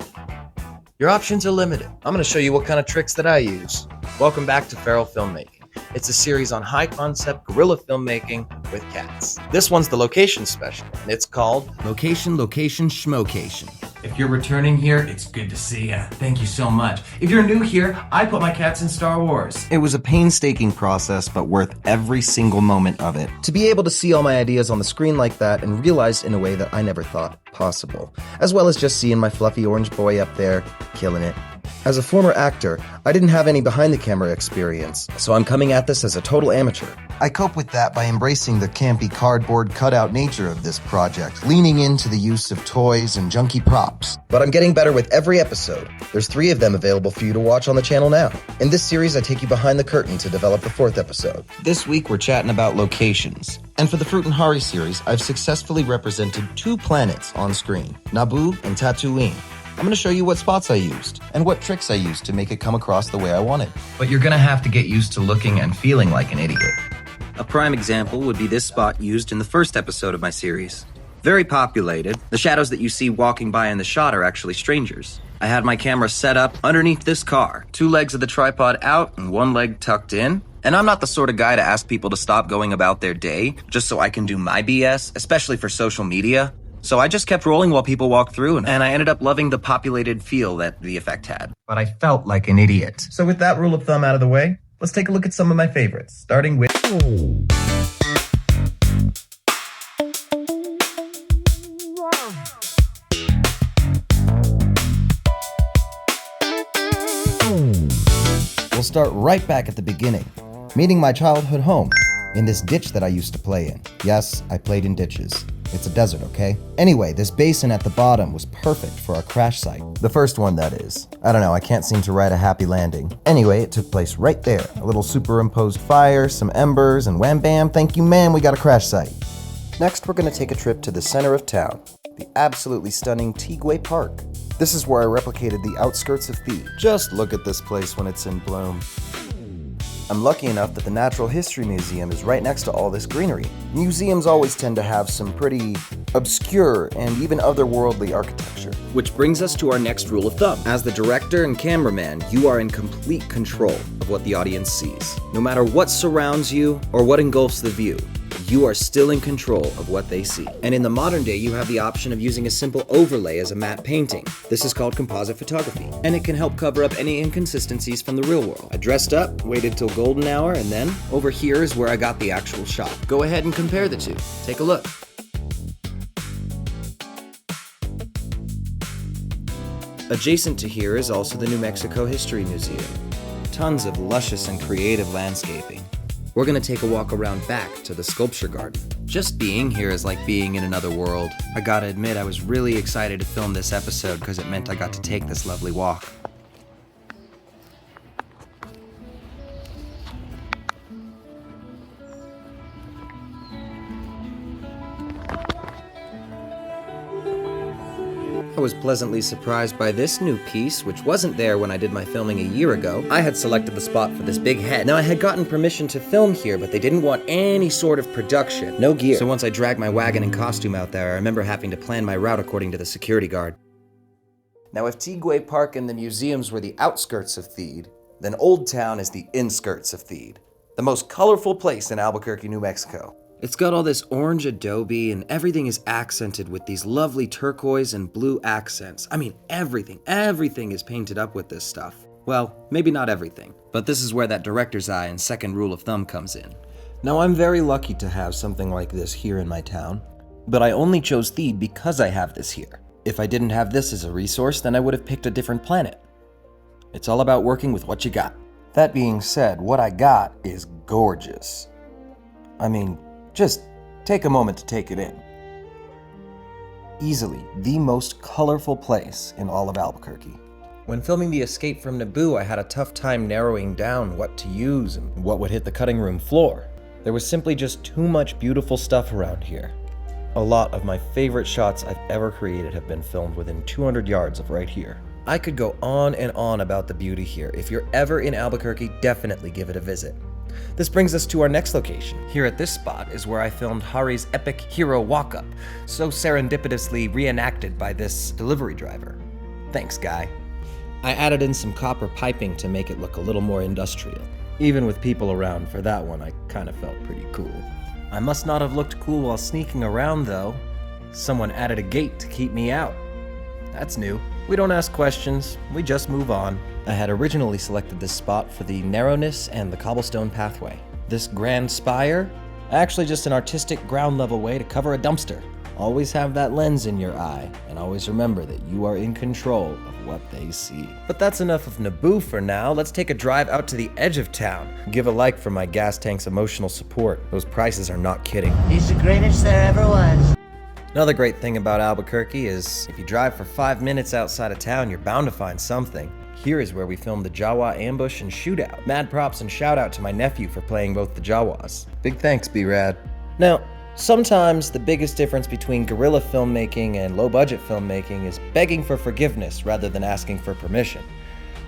your options are limited. I'm going to show you what kind of tricks that I use. Welcome back to Feral Filmmaking. It's a series on high-concept guerrilla filmmaking with cats. This one's the location special, and it's called Location, Location, Schmocation. If you're returning here, it's good to see ya. Thank you so much. If you're new here, I put my cats in Star Wars. It was a painstaking process, but worth every single moment of it. To be able to see all my ideas on the screen like that and realized in a way that I never thought possible, as well as just seeing my fluffy orange boy up there, killing it. As a former actor, I didn't have any behind-the-camera experience, so I'm coming at this as a total amateur. I cope with that by embracing the campy cardboard cutout nature of this project, leaning into the use of toys and junky props. But I'm getting better with every episode. There's 3 of them available for you to watch on the channel now. In this series, I take you behind the curtain to develop the 4th episode. This week, we're chatting about locations. And for the Fruit Hari series, I've successfully represented 2 planets on screen, Naboo and Tatooine. I'm going to show you what spots I used, and what tricks I used to make it come across the way I wanted. But you're gonna have to get used to looking and feeling like an idiot. A prime example would be this spot used in the 1st episode of my series. Very populated, the shadows that you see walking by in the shot are actually strangers. I had my camera set up underneath this car, 2 legs of the tripod out and 1 leg tucked in. And I'm not the sort of guy to ask people to stop going about their day just so I can do my BS, especially for social media. So I just kept rolling while people walked through, and I ended up loving the populated feel that the effect had. But I felt like an idiot. So with that rule of thumb out of the way, let's take a look at some of my favorites, starting with... We'll start right back at the beginning, meeting my childhood home, in this ditch that I used to play in. Yes, I played in ditches. It's a desert, okay? Anyway, this basin at the bottom was perfect for our crash site. The first one, that is. I don't know, I can't seem to write a happy landing. Anyway, it took place right there. A little superimposed fire, some embers, and wham bam, thank you ma'am, we got a crash site. Next, we're gonna take a trip to the center of town, the absolutely stunning Tigway Park. This is where I replicated the outskirts of Thebes. Just look at this place when it's in bloom. I'm lucky enough that the Natural History Museum is right next to all this greenery. Museums always tend to have some pretty obscure and even otherworldly architecture. Which brings us to our next rule of thumb. As the director and cameraman, you are in complete control of what the audience sees. No matter what surrounds you or what engulfs the view, you are still in control of what they see. And in the modern day, you have the option of using a simple overlay as a matte painting. This is called composite photography, and it can help cover up any inconsistencies from the real world. I dressed up, waited till golden hour, and then over here is where I got the actual shot. Go ahead and compare the two. Take a look. Adjacent to here is also the New Mexico History Museum. Tons of luscious and creative landscaping. We're gonna take a walk around back to the sculpture garden. Just being here is like being in another world. I gotta admit, I was really excited to film this episode because it meant I got to take this lovely walk. I was pleasantly surprised by this new piece, which wasn't there when I did my filming a year ago. I had selected the spot for this big head. Now, I had gotten permission to film here, but they didn't want any sort of production. No gear. So once I dragged my wagon and costume out there, I remember having to plan my route according to the security guard. Now, if Tigway Park and the museums were the outskirts of Thebes, then Old Town is the inskirts of Thebes, the most colorful place in Albuquerque, New Mexico. It's got all this orange adobe and everything is accented with these lovely turquoise and blue accents. I mean, everything is painted up with this stuff. Well, maybe not everything, but this is where that director's eye and second rule of thumb comes in. Now, I'm very lucky to have something like this here in my town, but I only chose Thebes because I have this here. If I didn't have this as a resource, then I would have picked a different planet. It's all about working with what you got. That being said, what I got is gorgeous. I mean, just take a moment to take it in. Easily the most colorful place in all of Albuquerque. When filming the escape from Naboo, I had a tough time narrowing down what to use and what would hit the cutting room floor. There was simply just too much beautiful stuff around here. A lot of my favorite shots I've ever created have been filmed within 200 yards of right here. I could go on and on about the beauty here. If you're ever in Albuquerque, definitely give it a visit. This brings us to our next location. Here at this spot is where I filmed Hari's epic hero walk-up, so serendipitously reenacted by this delivery driver. Thanks, guy. I added in some copper piping to make it look a little more industrial. Even with people around for that one, I kind of felt pretty cool. I must not have looked cool while sneaking around, though. Someone added a gate to keep me out. That's new. We don't ask questions, we just move on. I had originally selected this spot for the narrowness and the cobblestone pathway. This grand spire? Actually just an artistic ground level way to cover a dumpster. Always have that lens in your eye, and always remember that you are in control of what they see. But that's enough of Naboo for now. Let's take a drive out to the edge of town. Give a like for my gas tank's emotional support. Those prices are not kidding. He's the greatest there ever was. Another great thing about Albuquerque is if you drive for 5 minutes outside of town, you're bound to find something. Here is where we filmed the Jawa ambush and shootout. Mad props and shout out to my nephew for playing both the Jawas. Big thanks, B-Rad. Now, sometimes the biggest difference between guerrilla filmmaking and low-budget filmmaking is begging for forgiveness rather than asking for permission.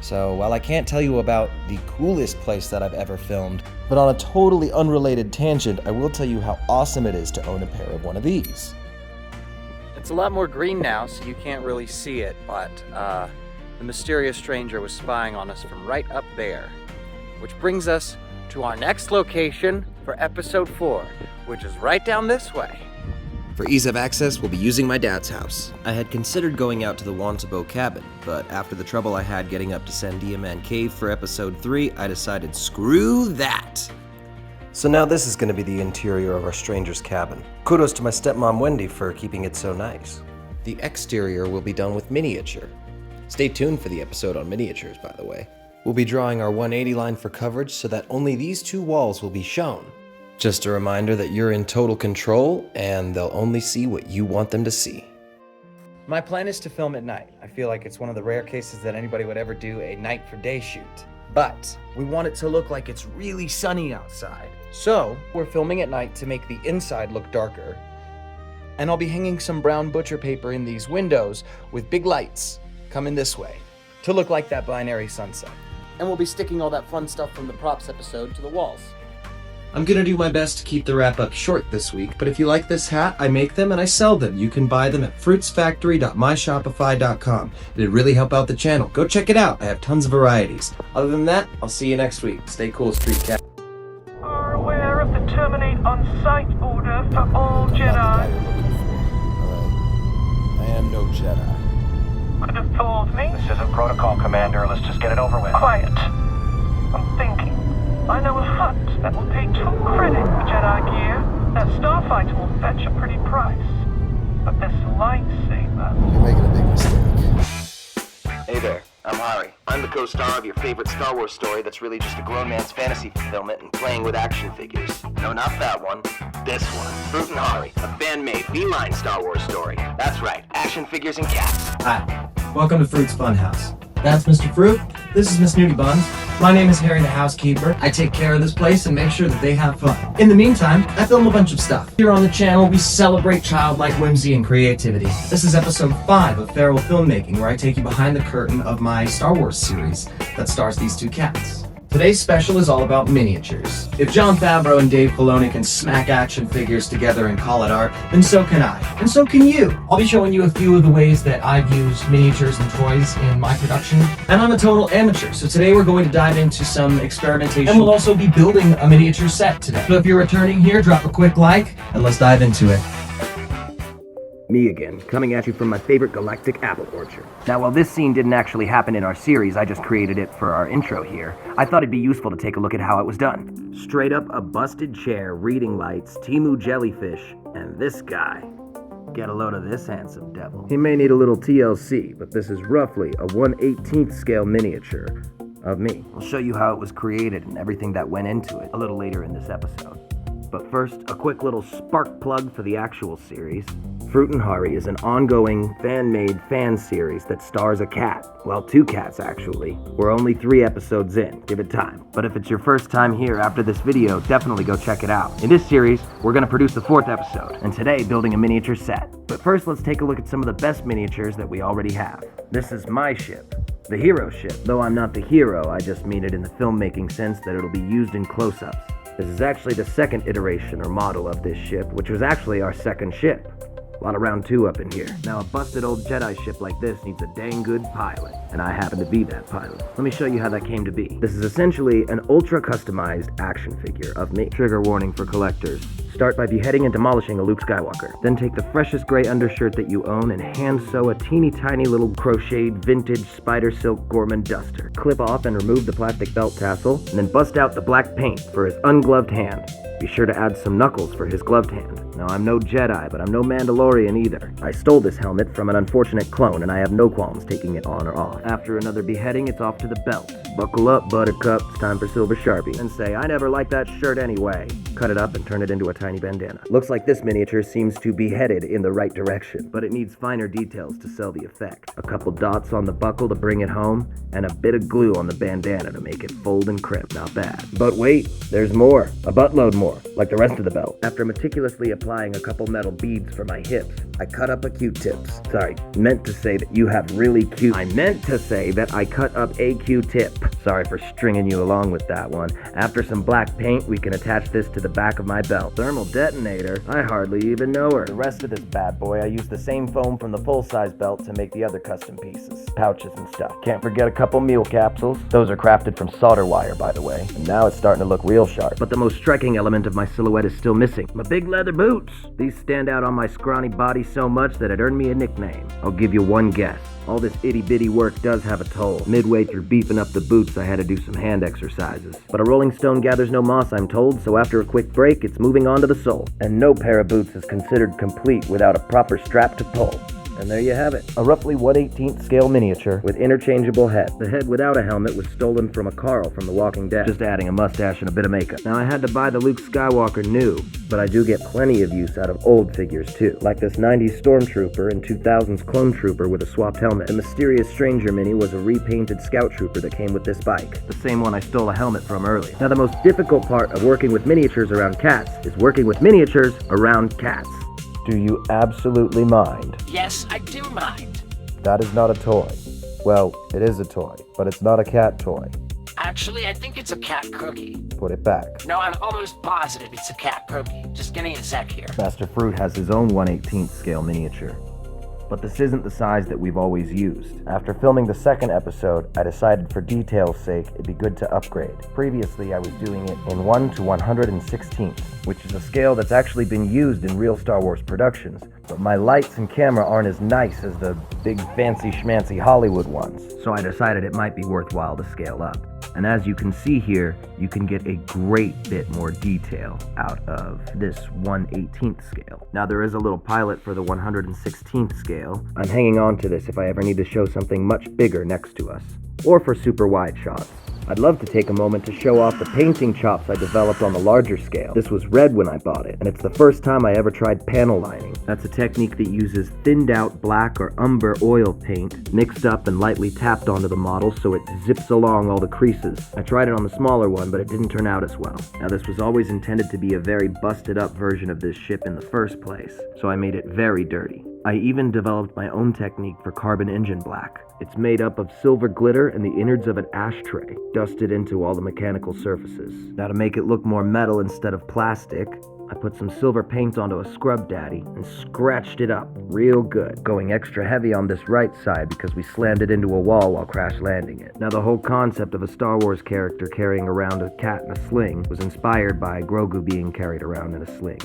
So while I can't tell you about the coolest place that I've ever filmed, but on a totally unrelated tangent, I will tell you how awesome it is to own a pair of one of these. It's a lot more green now, so you can't really see it, but the mysterious stranger was spying on us from right up there. Which brings us to our next location for episode 4, which is right down this way. For ease of access, we'll be using my dad's house. I had considered going out to the Wantabo cabin, but after the trouble I had getting up to Sandia Man Cave for episode 3, I decided screw that. So now this is going to be the interior of our stranger's cabin. Kudos to my stepmom Wendy for keeping it so nice. The exterior will be done with miniature. Stay tuned for the episode on miniatures, by the way. We'll be drawing our 180 line for coverage so that only these 2 walls will be shown. Just a reminder that you're in total control and they'll only see what you want them to see. My plan is to film at night. I feel like it's one of the rare cases that anybody would ever do a night for day shoot. But we want it to look like it's really sunny outside. So we're filming at night to make the inside look darker. And I'll be hanging some brown butcher paper in these windows with big lights coming this way to look like that binary sunset. And we'll be sticking all that fun stuff from the props episode to the walls. I'm gonna do my best to keep the wrap-up short this week, but if you like this hat, I make them and I sell them. You can buy them at fruitsfactory.myshopify.com. It'd really help out the channel. Go check it out. I have tons of varieties. Other than that, I'll see you next week. Stay cool, Street Cat. Are aware of the terminate on sight order for all Jedi. I am no Jedi. Could have told me. This isn't protocol, Commander. Let's just get it over with. Quiet. I'm thinking. I know a hut that will pay 2 credit for Jedi gear. That starfighter will fetch a pretty price. But this lightsaber... You're making a big mistake. Hey there, I'm Hari. I'm the co-star of your favorite Star Wars story that's really just a grown man's fantasy fulfillment and playing with action figures. No, not that one. This one. Fruit Hari, a fan-made, feline Star Wars story. That's right, action figures and cats. Hi, welcome to Fruit's Funhouse. That's Mr. Fruit. This is Miss Nudie Buns. My name is Harry the Housekeeper. I take care of this place and make sure that they have fun. In the meantime, I film a bunch of stuff. Here on the channel, we celebrate childlike whimsy and creativity. This is episode 5 of Feral Filmmaking, where I take you behind the curtain of my Star Wars series that stars these 2 cats. Today's special is all about miniatures. If Jon Favreau and Dave Filoni can smack action figures together and call it art, then so can I. And so can you. I'll be showing you a few of the ways that I've used miniatures and toys in my production. And I'm a total amateur, so today we're going to dive into some experimentation. And we'll also be building a miniature set today. So if you're returning here, drop a quick like, and let's dive into it. Me again, coming at you from my favorite galactic apple orchard. Now, while this scene didn't actually happen in our series, I just created it for our intro here, I thought it'd be useful to take a look at how it was done. Straight up a busted chair, reading lights, Temu jellyfish, and this guy. Get a load of this handsome devil. He may need a little TLC, but this is roughly a 1/18th scale miniature of me. I'll show you how it was created and everything that went into it a little later in this episode. But first, a quick little spark plug for the actual series. Fruit Hari is an ongoing, fan-made fan series that stars a cat. Well, 2 cats, actually. We're only 3 episodes in. Give it time. But if it's your first time here after this video, definitely go check it out. In this series, we're going to produce the 4th episode, and today, building a miniature set. But first, let's take a look at some of the best miniatures that we already have. This is my ship. The hero ship. Though I'm not the hero, I just mean it in the filmmaking sense that it'll be used in close-ups. This is actually the 2nd iteration or model of this ship, which was actually our 2nd ship. A lot of round 2 up in here. Now, a busted old Jedi ship like this needs a dang good pilot, and I happen to be that pilot. Let me show you how that came to be. This is essentially an ultra-customized action figure of me. Trigger warning for collectors. Start by beheading and demolishing a Luke Skywalker. Then take the freshest gray undershirt that you own and hand sew a teeny tiny little crocheted vintage spider silk Gorman duster. Clip off and remove the plastic belt tassel, and then bust out the black paint for his ungloved hand. Be sure to add some knuckles for his gloved hand. Now, I'm no Jedi, but I'm no Mandalorian either. I stole this helmet from an unfortunate clone, and I have no qualms taking it on or off. After another beheading, it's off to the belt. Buckle up, Buttercup. It's time for Silver Sharpie. And say, I never liked that shirt anyway. Cut it up and turn it into a tiny bandana. Looks like this miniature seems to be headed in the right direction, but it needs finer details to sell the effect. A couple dots on the buckle to bring it home, and a bit of glue on the bandana to make it fold and crimp. Not bad. But wait, there's more. A buttload more, like the rest of the belt. After meticulously applying a couple metal beads for my hips, I cut up a Q-tips. Sorry, meant to say that you have really cute... I meant to say that I cut up a Q-tip. Sorry for stringing you along with that one. After some black paint, we can attach this to the back of my belt. Thermal detonator? I hardly even know her. The rest of this bad boy, I used the same foam from the full-size belt to make the other custom pieces. Pouches and stuff. Can't forget a couple meal capsules. Those are crafted from solder wire, by the way. And now it's starting to look real sharp. But the most striking element of my silhouette is still missing. My big leather boots. These stand out on my scrawny body so much that it earned me a nickname. I'll give you one guess. All this itty-bitty work does have a toll. Midway through beefing up the boots, I had to do some hand exercises. But a rolling stone gathers no moss, I'm told, so after a quick break, it's moving on to the sole. And no pair of boots is considered complete without a proper strap to pull. And there you have it. A roughly 1/18th scale miniature with interchangeable head. The head without a helmet was stolen from a Carl from The Walking Dead, just adding a mustache and a bit of makeup. Now I had to buy the Luke Skywalker new, but I do get plenty of use out of old figures too, like this 90s Stormtrooper and 2000s Clone Trooper with a swapped helmet. The Mysterious Stranger Mini was a repainted Scout Trooper that came with this bike, the same one I stole a helmet from earlier. Now the most difficult part of working with miniatures around cats is working with miniatures around cats. Do you absolutely mind? Yes, I do mind. That is not a toy. Well, it is a toy, but it's not a cat toy. Actually, I think it's a cat cookie. Put it back. No, I'm almost positive it's a cat cookie. Just give me a sec here. Master Fruit has his own 1/18th scale miniature. But this isn't the size that we've always used. After filming the second episode, I decided for detail's sake it'd be good to upgrade. Previously, I was doing it in 1 to 116th, which is a scale that's actually been used in real Star Wars productions, but my lights and camera aren't as nice as the big fancy schmancy Hollywood ones, so I decided it might be worthwhile to scale up. And as you can see here, you can get a great bit more detail out of this 1/18th scale. Now there is a little pilot for the 116th scale. I'm hanging on to this if I ever need to show something much bigger next to us, or for super wide shots. I'd love to take a moment to show off the painting chops I developed on the larger scale. This was red when I bought it, and it's the first time I ever tried panel lining. That's a technique that uses thinned out black or umber oil paint, mixed up and lightly tapped onto the model so it zips along all the creases. I tried it on the smaller one, but it didn't turn out as well. Now this was always intended to be a very busted up version of this ship in the first place, so I made it very dirty. I even developed my own technique for carbon engine black. It's made up of silver glitter and the innards of an ashtray, dusted into all the mechanical surfaces. Now to make it look more metal instead of plastic, I put some silver paint onto a scrub daddy and scratched it up real good, going extra heavy on this right side because we slammed it into a wall while crash landing it. Now the whole concept of a Star Wars character carrying around a cat in a sling was inspired by Grogu being carried around in a sling.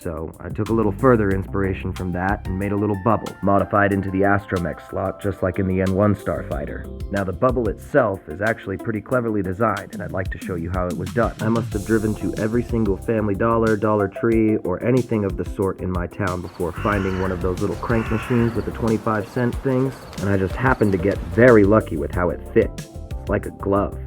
So I took a little further inspiration from that and made a little bubble, modified into the astromech slot just like in the N1 Starfighter. Now the bubble itself is actually pretty cleverly designed, and I'd like to show you how it was done. I must have driven to every single Family Dollar, Dollar Tree, or anything of the sort in my town before finding one of those little crank machines with the 25-cent things, and I just happened to get very lucky with how it fit. It's like a glove.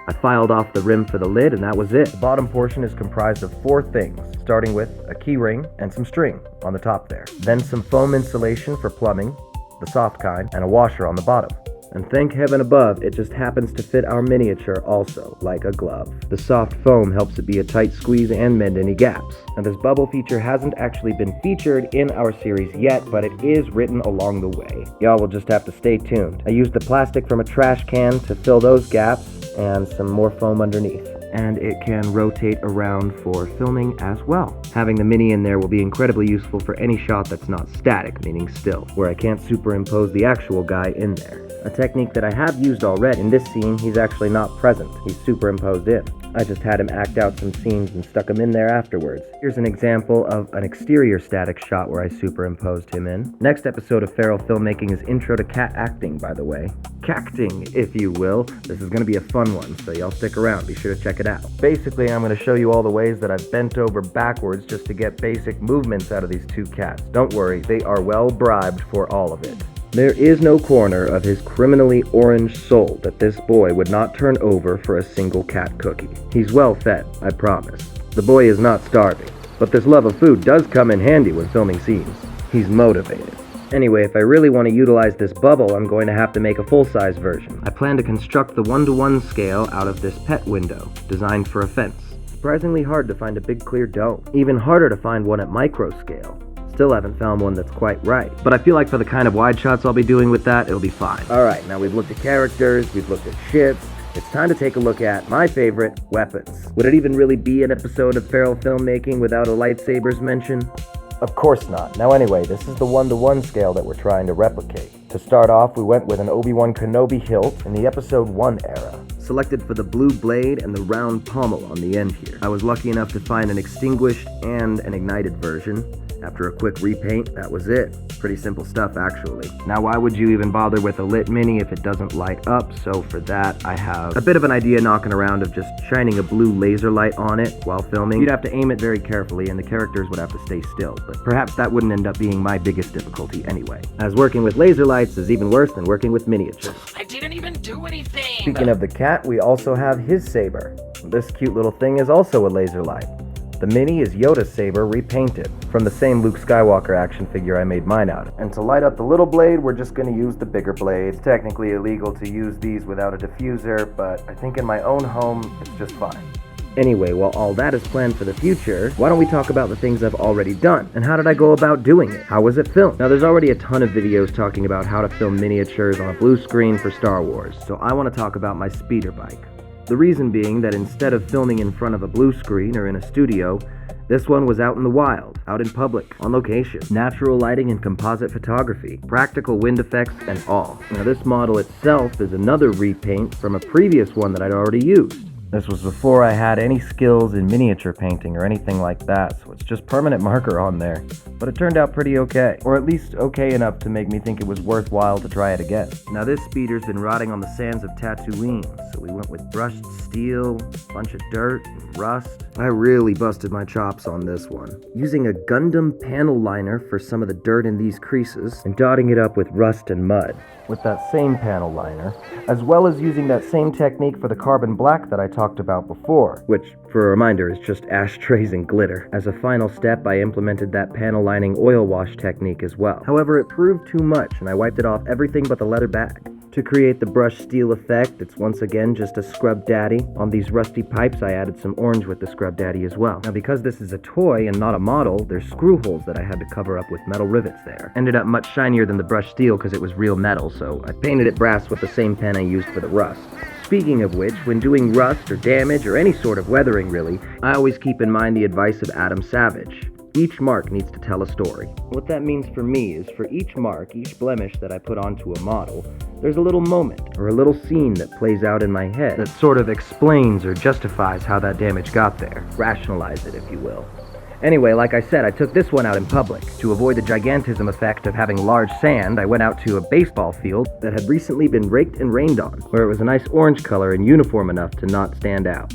I filed off the rim for the lid, and that was it. The bottom portion is comprised of 4 things, starting with a key ring and some string on the top there. Then some foam insulation for plumbing, the soft kind, and a washer on the bottom. And thank heaven above, it just happens to fit our miniature also, like a glove. The soft foam helps it be a tight squeeze and mend any gaps. Now this bubble feature hasn't actually been featured in our series yet, but it is written along the way. Y'all will just have to stay tuned. I used the plastic from a trash can to fill those gaps, and some more foam underneath. And it can rotate around for filming as well. Having the mini in there will be incredibly useful for any shot that's not static, meaning still, where I can't superimpose the actual guy in there. A technique that I have used already. In this scene, he's actually not present. He's superimposed in. I just had him act out some scenes and stuck him in there afterwards. Here's an example of an exterior static shot where I superimposed him in. Next episode of Feral Filmmaking is Intro to Cat Acting, by the way. Cacting, if you will. This is going to be a fun one, so y'all stick around. Be sure to check it out. Basically, I'm going to show you all the ways that I've bent over backwards just to get basic movements out of these 2 cats. Don't worry, they are well bribed for all of it. There is no corner of his criminally orange soul that this boy would not turn over for a single cat cookie. He's well fed, I promise. The boy is not starving, but this love of food does come in handy when filming scenes. He's motivated. Anyway, if I really want to utilize this bubble, I'm going to have to make a full-size version. I plan to construct the 1-to-1 scale out of this pet window, designed for a fence. Surprisingly hard to find a big clear dome. Even harder to find one at micro scale. Still haven't found one that's quite right. But I feel like for the kind of wide shots I'll be doing with that, it'll be fine. Alright, now we've looked at characters, we've looked at ships. It's time to take a look at my favorite, weapons. Would it even really be an episode of Feral Filmmaking without a lightsabers mention? Of course not. Now anyway, this is the 1-to-1 scale that we're trying to replicate. To start off, we went with an Obi-Wan Kenobi hilt in the Episode 1 era. selected for the blue blade and the round pommel on the end here. I was lucky enough to find an extinguished and an ignited version. After a quick repaint, that was it. Pretty simple stuff, actually. Now, why would you even bother with a lit Mini if it doesn't light up? So for that, I have a bit of an idea knocking around of just shining a blue laser light on it while filming. You'd have to aim it very carefully, and the characters would have to stay still, but perhaps that wouldn't end up being my biggest difficulty anyway, as working with laser lights is even worse than working with miniatures. I didn't even do anything! Speaking of the cat, we also have his saber. This cute little thing is also a laser light. The Mini is Yoda's saber repainted, from the same Luke Skywalker action figure I made mine out of. And to light up the little blade, we're just going to use the bigger blade. It's technically illegal to use these without a diffuser, but I think in my own home, it's just fine. Anyway, while all that is planned for the future, why don't we talk about the things I've already done, and how did I go about doing it? How was it filmed? Now, there's already a ton of videos talking about how to film miniatures on a blue screen for Star Wars, so I want to talk about my speeder bike. The reason being that instead of filming in front of a blue screen or in a studio, this one was out in the wild, out in public, on location. Natural lighting and composite photography, practical wind effects, and all. Now, this model itself is another repaint from a previous one that I'd already used. This was before I had any skills in miniature painting or anything like that, so it's just permanent marker on there. But it turned out pretty okay, or at least okay enough to make me think it was worthwhile to try it again. Now, this speeder's been rotting on the sands of Tatooine, so we went with brushed steel, a bunch of dirt, and rust. I really busted my chops on this one, using a Gundam panel liner for some of the dirt in these creases, and dotting it up with rust and mud with that same panel liner, as well as using that same technique for the carbon black that I talked about before, which, for a reminder, is just ashtrays and glitter. As a final step, I implemented that panel lining oil wash technique as well. However, it proved too much, and I wiped it off everything but the leather bag. To create the brushed steel effect, it's once again just a Scrub Daddy. On these rusty pipes, I added some orange with the Scrub Daddy as well. Now, because this is a toy and not a model, there's screw holes that I had to cover up with metal rivets there. Ended up much shinier than the brushed steel because it was real metal, so I painted it brass with the same pen I used for the rust. Speaking of which, when doing rust or damage or any sort of weathering really, I always keep in mind the advice of Adam Savage. Each mark needs to tell a story. What that means for me is for each mark, each blemish that I put onto a model, there's a little moment or a little scene that plays out in my head that sort of explains or justifies how that damage got there. Rationalize it, if you will. Anyway, like I said, I took this one out in public. To avoid the gigantism effect of having large sand, I went out to a baseball field that had recently been raked and rained on, where it was a nice orange color and uniform enough to not stand out.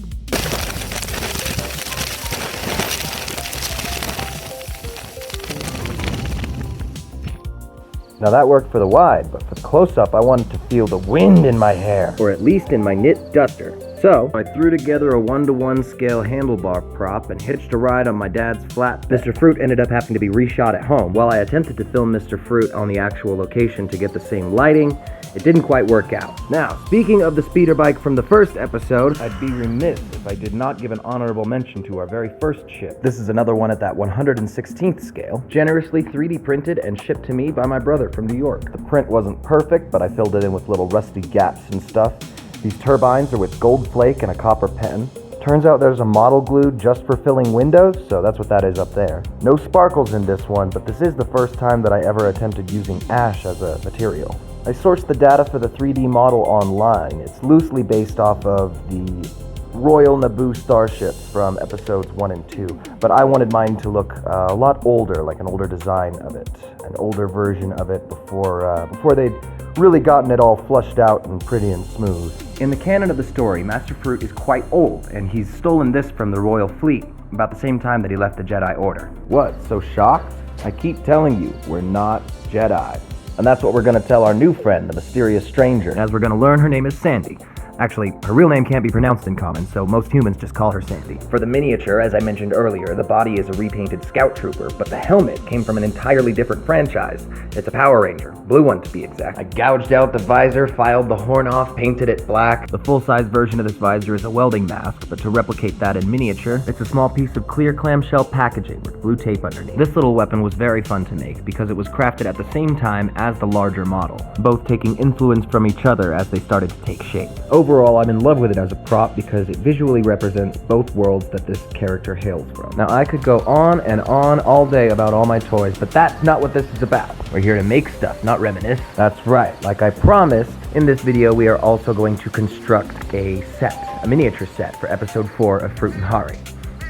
Now that worked for the wide, but for the close-up I wanted to feel the wind in my hair, or at least in my knit duster. So, I threw together a 1-to-1 scale handlebar prop and hitched a ride on my dad's flat. Mr. Fruit ended up having to be reshot at home. While I attempted to film Mr. Fruit on the actual location to get the same lighting, it didn't quite work out. Now, speaking of the speeder bike from the first episode, I'd be remiss if I did not give an honorable mention to our very first ship. This is another one at that 116th scale, generously 3D printed and shipped to me by my brother from New York. The print wasn't perfect, but I filled it in with little rusty gaps and stuff. These turbines are with gold flake and a copper pen. Turns out there's a model glue just for filling windows, so that's what that is up there. No sparkles in this one, but this is the first time that I ever attempted using ash as a material. I sourced the data for the 3D model online. It's loosely based off of the Royal Naboo starships from episodes 1 and 2, but I wanted mine to look a lot older, like an older design of it, an older version of it before they'd really gotten it all flushed out and pretty and smooth. In the canon of the story, Master Fruit is quite old, and he's stolen this from the Royal Fleet, about the same time that he left the Jedi Order. What, so shocked? I keep telling you, we're not Jedi. And that's what we're going to tell our new friend, the mysterious stranger. As we're going to learn, her name is Sandy. Actually, her real name can't be pronounced in common, so most humans just call her Sandy. For the miniature, as I mentioned earlier, the body is a repainted scout trooper, but the helmet came from an entirely different franchise. It's a Power Ranger, blue one to be exact. I gouged out the visor, filed the horn off, painted it black. The full-size version of this visor is a welding mask, but to replicate that in miniature, it's a small piece of clear clamshell packaging with blue tape underneath. This little weapon was very fun to make because it was crafted at the same time as the larger model, both taking influence from each other as they started to take shape. Overall, overall, I'm in love with it as a prop because it visually represents both worlds that this character hails from. Now, I could go on and on all day about all my toys, but that's not what this is about. We're here to make stuff, not reminisce. That's right, like I promised, in this video we are also going to construct a set, a miniature set for episode 4 of FRUUT HARI,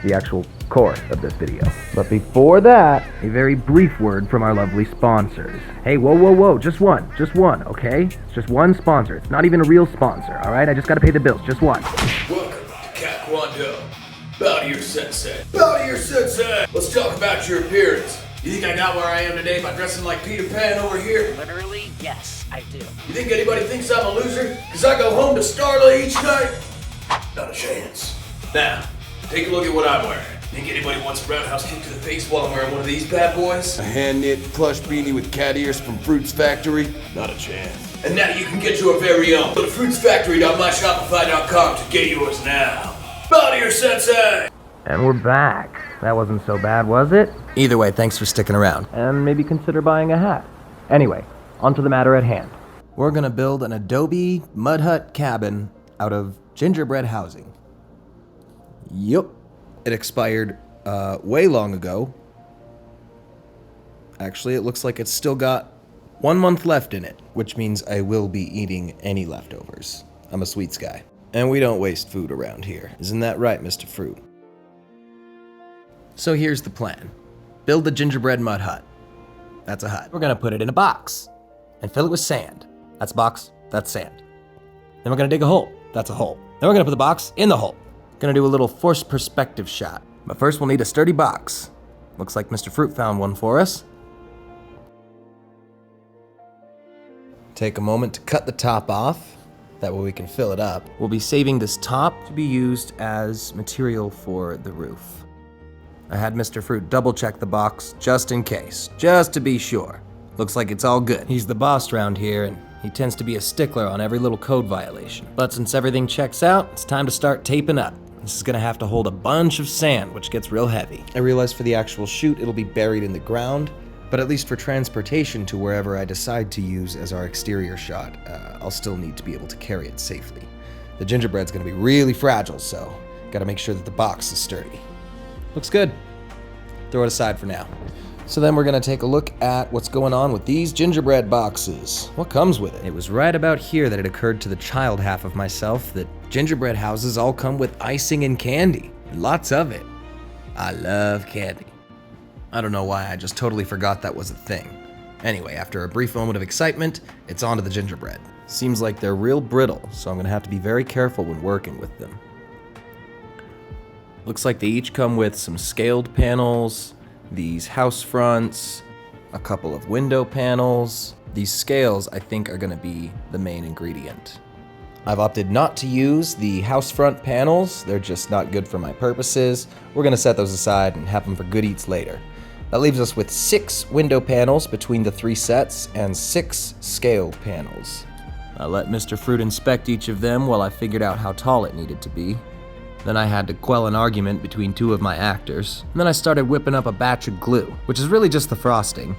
the actual core of this video. But before that, a very brief word from our lovely sponsors. Hey, whoa, just one, okay? It's just one sponsor. It's not even a real sponsor, all right? I just gotta pay the bills, just one. Welcome to Taekwondo. Bow to your sensei. Bow to your sensei! Let's talk about your appearance. You think I got where I am today by dressing like Peter Pan over here? Literally, yes, I do. You think anybody thinks I'm a loser? Because I go home to Starla each night? Not a chance. Now, take a look at what I'm wearing. Think anybody wants a roundhouse kick to the face while I'm wearing one of these bad boys? A hand-knit plush beanie with cat ears from Fruit's Factory? Not a chance. And now you can get your very own. Go to fruitsfactory.myshopify.com to get yours now. Bow to your sensei! And we're back. That wasn't so bad, was it? Either way, thanks for sticking around. And maybe consider buying a hat. Anyway, on to the matter at hand. We're gonna build an adobe mud hut cabin out of gingerbread housing. Yup. It expired way long ago. Actually, it looks like it's still got 1 month left in it, which means I will be eating any leftovers. I'm a sweets guy. And we don't waste food around here. Isn't that right, Mr. Fruit? So here's the plan. Build the gingerbread mud hut. That's a hut. We're gonna put it in a box and fill it with sand. That's a box, that's sand. Then we're gonna dig a hole. That's a hole. Then we're gonna put the box in the hole. Gonna do a little forced perspective shot. But first we'll need a sturdy box. Looks like Mr. Fruit found one for us. Take a moment to cut the top off. That way we can fill it up. We'll be saving this top to be used as material for the roof. I had Mr. Fruit double check the box just in case, just to be sure. Looks like it's all good. He's the boss around here and he tends to be a stickler on every little code violation. But since everything checks out, it's time to start taping up. This is gonna have to hold a bunch of sand, which gets real heavy. I realize for the actual shoot, it'll be buried in the ground, but at least for transportation to wherever I decide to use as our exterior shot, I'll still need to be able to carry it safely. The gingerbread's gonna be really fragile, so gotta make sure that the box is sturdy. Looks good. Throw it aside for now. So then we're gonna take a look at what's going on with these gingerbread boxes. What comes with it? It was right about here that it occurred to the child half of myself that gingerbread houses all come with icing and candy. Lots of it. I love candy. I don't know why, I just totally forgot that was a thing. Anyway, after a brief moment of excitement, it's onto the gingerbread. Seems like they're real brittle, so I'm gonna have to be very careful when working with them. Looks like they each come with some scaled panels, these house fronts, a couple of window panels. These scales, I think, are gonna be the main ingredient. I've opted not to use the house front panels. They're just not good for my purposes. We're gonna set those aside and have them for good eats later. That leaves us with 6 window panels between the 3 sets and 6 scaled panels. I let Mr. Fruit inspect each of them while I figured out how tall it needed to be. Then I had to quell an argument between 2 of my actors. And then I started whipping up a batch of glue, which is really just the frosting.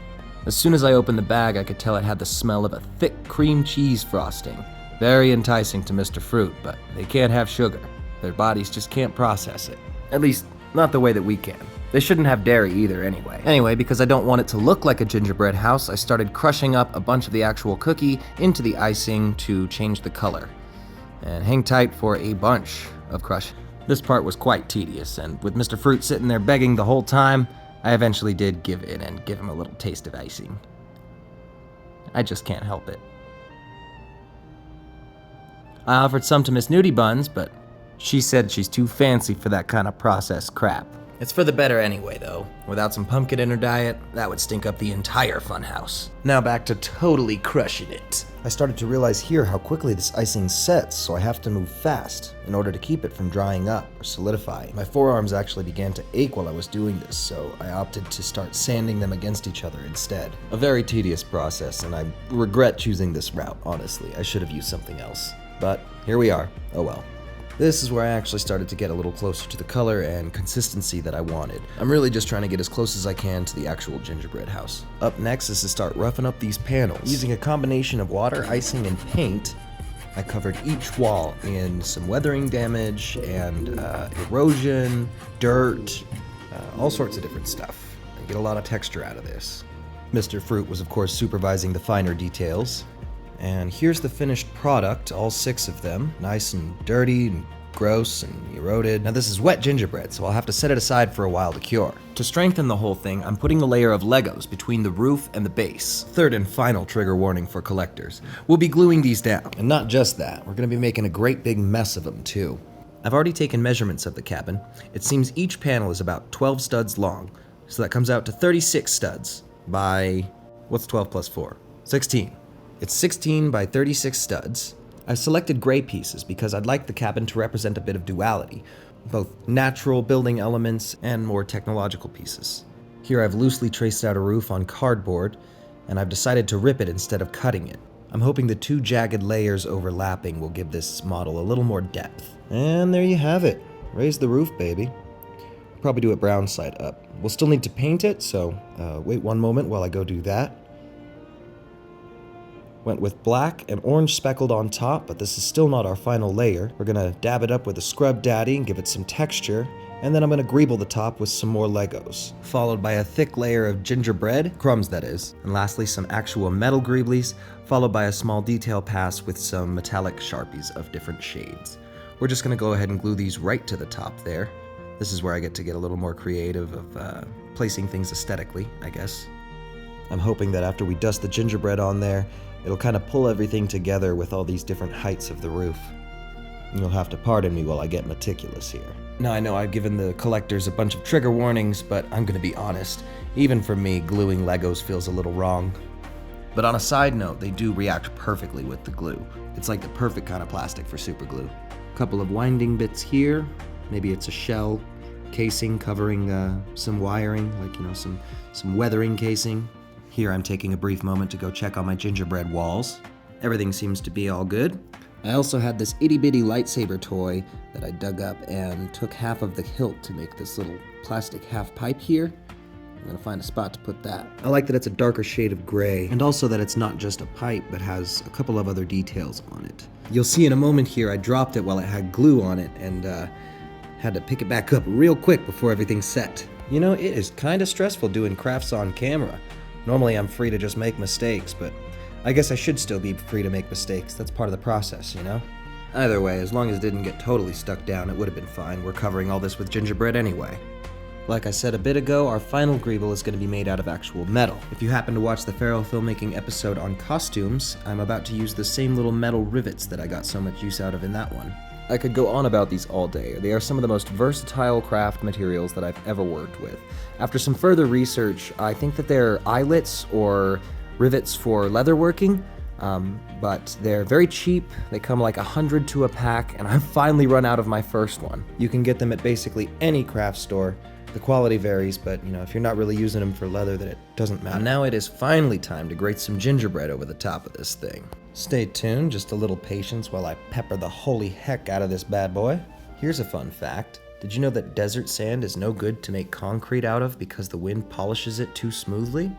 As soon as I opened the bag, I could tell it had the smell of a thick cream cheese frosting. Very enticing to Mr. Fruit, but they can't have sugar. Their bodies just can't process it. At least, not the way that we can. They shouldn't have dairy either anyway. Anyway, because I don't want it to look like a gingerbread house, I started crushing up a bunch of the actual cookie into the icing to change the color. And hang tight for a bunch of crush. This part was quite tedious, and with Mr. Fruit sitting there begging the whole time, I eventually did give in and give him a little taste of icing. I just can't help it. I offered some to Miss Nudie Buns, but she said she's too fancy for that kind of processed crap. It's for the better anyway, though. Without some pumpkin in her diet, that would stink up the entire funhouse. Now back to totally crushing it. I started to realize here how quickly this icing sets, so I have to move fast in order to keep it from drying up or solidifying. My forearms actually began to ache while I was doing this, so I opted to start sanding them against each other instead. A very tedious process, and I regret choosing this route, honestly. I should have used something else. But here we are. Oh well. This is where I actually started to get a little closer to the color and consistency that I wanted. I'm really just trying to get as close as I can to the actual gingerbread house. Up next is to start roughing up these panels. Using a combination of water, icing, and paint, I covered each wall in some weathering damage and erosion, dirt, all sorts of different stuff. I get a lot of texture out of this. Mr. Fruit was of course supervising the finer details. And here's the finished product, all 6 of them, nice and dirty and gross and eroded. Now this is wet gingerbread, so I'll have to set it aside for a while to cure. To strengthen the whole thing, I'm putting a layer of Legos between the roof and the base. Third and final trigger warning for collectors. We'll be gluing these down. And not just that, we're gonna be making a great big mess of them too. I've already taken measurements of the cabin. It seems each panel is about 12 studs long, so that comes out to 36 studs by, what's 12 plus 4? 16. It's 16 by 36 studs. I've selected gray pieces because I'd like the cabin to represent a bit of duality, both natural building elements and more technological pieces. Here I've loosely traced out a roof on cardboard, and I've decided to rip it instead of cutting it. I'm hoping the 2 jagged layers overlapping will give this model a little more depth. And there you have it. Raise the roof, baby. Probably do it brown side up. We'll still need to paint it, so wait one moment while I go do that. Went with black and orange speckled on top, but this is still not our final layer. We're gonna dab it up with a scrub daddy and give it some texture, and then I'm gonna greeble the top with some more Legos, followed by a thick layer of gingerbread, crumbs that is, and lastly some actual metal greeblies, followed by a small detail pass with some metallic Sharpies of different shades. We're just gonna go ahead and glue these right to the top there. This is where I get to get a little more creative of placing things aesthetically, I guess. I'm hoping that after we dust the gingerbread on there, it'll kind of pull everything together with all these different heights of the roof. You'll have to pardon me while I get meticulous here. Now I know I've given the collectors a bunch of trigger warnings, but I'm gonna be honest. Even for me, gluing Legos feels a little wrong. But on a side note, they do react perfectly with the glue. It's like the perfect kind of plastic for super glue. A couple of winding bits here. Maybe it's a shell casing covering some wiring, like, you know, some weathering casing. Here I'm taking a brief moment to go check on my gingerbread walls. Everything seems to be all good. I also had this itty bitty lightsaber toy that I dug up and took half of the hilt to make this little plastic half pipe here. I'm gonna find a spot to put that. I like that it's a darker shade of gray, and also that it's not just a pipe, but has a couple of other details on it. You'll see in a moment here I dropped it while it had glue on it, and had to pick it back up real quick before everything's set. You know, it is kinda stressful doing crafts on camera. Normally I'm free to just make mistakes, but I guess I should still be free to make mistakes. That's part of the process, you know? Either way, as long as it didn't get totally stuck down, it would have been fine. We're covering all this with gingerbread anyway. Like I said a bit ago, our final greeble is going to be made out of actual metal. If you happen to watch the Feral Filmmaking episode on costumes, I'm about to use the same little metal rivets that I got so much use out of in that one. I could go on about these all day. They are some of the most versatile craft materials that I've ever worked with. After some further research, I think that they're eyelets or rivets for leatherworking, but they're very cheap. They come like 100 to a pack, and I've finally run out of my first one. You can get them at basically any craft store. The quality varies, but you know, if you're not really using them for leather, then it doesn't matter. Now it is finally time to grate some gingerbread over the top of this thing. Stay tuned, just a little patience while I pepper the holy heck out of this bad boy. Here's a fun fact. Did you know that desert sand is no good to make concrete out of because the wind polishes it too smoothly?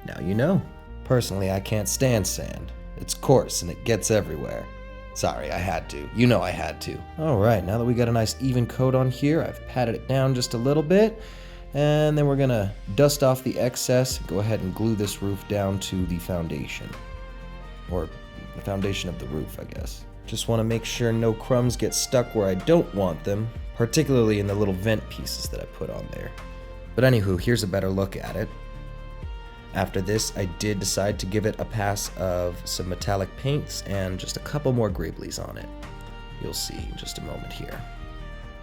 Now you know. Personally, I can't stand sand. It's coarse and it gets everywhere. Sorry, I had to. You know I had to. Alright, now that we got a nice even coat on here, I've patted it down just a little bit, and then we're gonna dust off the excess and go ahead and glue this roof down to the foundation. Or the foundation of the roof, I guess. Just want to make sure no crumbs get stuck where I don't want them, particularly in the little vent pieces that I put on there. But anywho, here's a better look at it. After this, I did decide to give it a pass of some metallic paints and just a couple more greeblies on it. You'll see in just a moment here.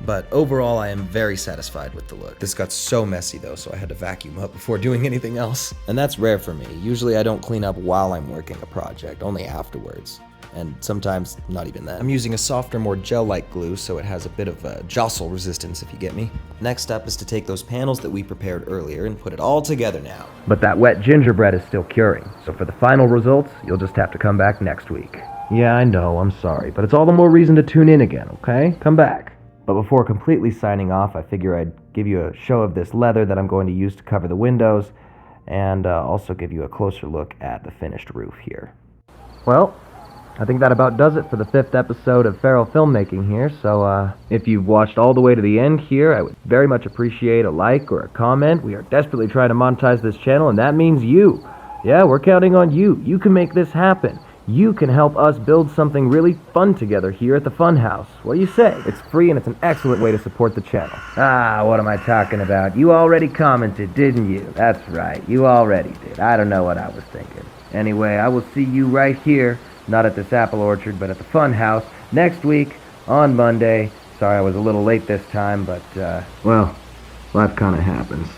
But overall, I am very satisfied with the look. This got so messy though, so I had to vacuum up before doing anything else. And that's rare for me. Usually I don't clean up while I'm working a project, only afterwards. And sometimes not even that. I'm using a softer, more gel-like glue, so it has a bit of jostle resistance, if you get me. Next up is to take those panels that we prepared earlier and put it all together now. But that wet gingerbread is still curing, so for the final results, you'll just have to come back next week. Yeah, I know, I'm sorry, but it's all the more reason to tune in again, okay? Come back. But before completely signing off, I figure I'd give you a show of this leather that I'm going to use to cover the windows, and also give you a closer look at the finished roof here. Well, I think that about does it for the 5th episode of Feral Filmmaking here, so if you've watched all the way to the end here, I would very much appreciate a like or a comment. We are desperately trying to monetize this channel, and that means you. Yeah, we're counting on you. You can make this happen. You can help us build something really fun together here at the Funhouse. What do you say? It's free and it's an excellent way to support the channel. Ah, what am I talking about? You already commented, didn't you? That's right, you already did. I don't know what I was thinking. Anyway, I will see you right here, not at this apple orchard, but at the Funhouse, next week on Monday. Sorry I was a little late this time, but, well, life kind of happens.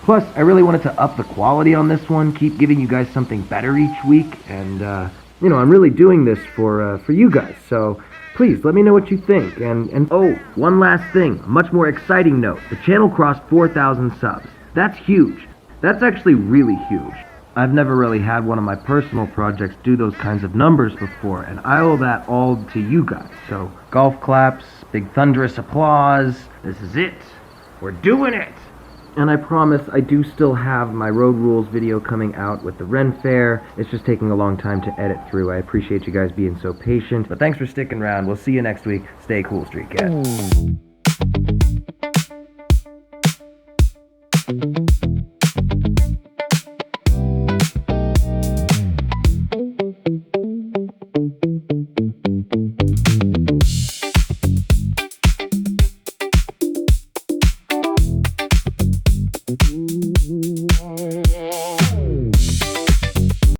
Plus, I really wanted to up the quality on this one, keep giving you guys something better each week, and, you know, I'm really doing this for you guys, so please let me know what you think. And oh, one last thing, a much more exciting note. The channel crossed 4,000 subs. That's huge. That's actually really huge. I've never really had one of my personal projects do those kinds of numbers before, and I owe that all to you guys. So, golf claps, big thunderous applause. This is it. We're doing it! And I promise I do still have my Road Rules video coming out with the RenFaire. It's just taking a long time to edit through. I appreciate you guys being so patient. But thanks for sticking around. We'll see you next week. Stay cool, Street Cat.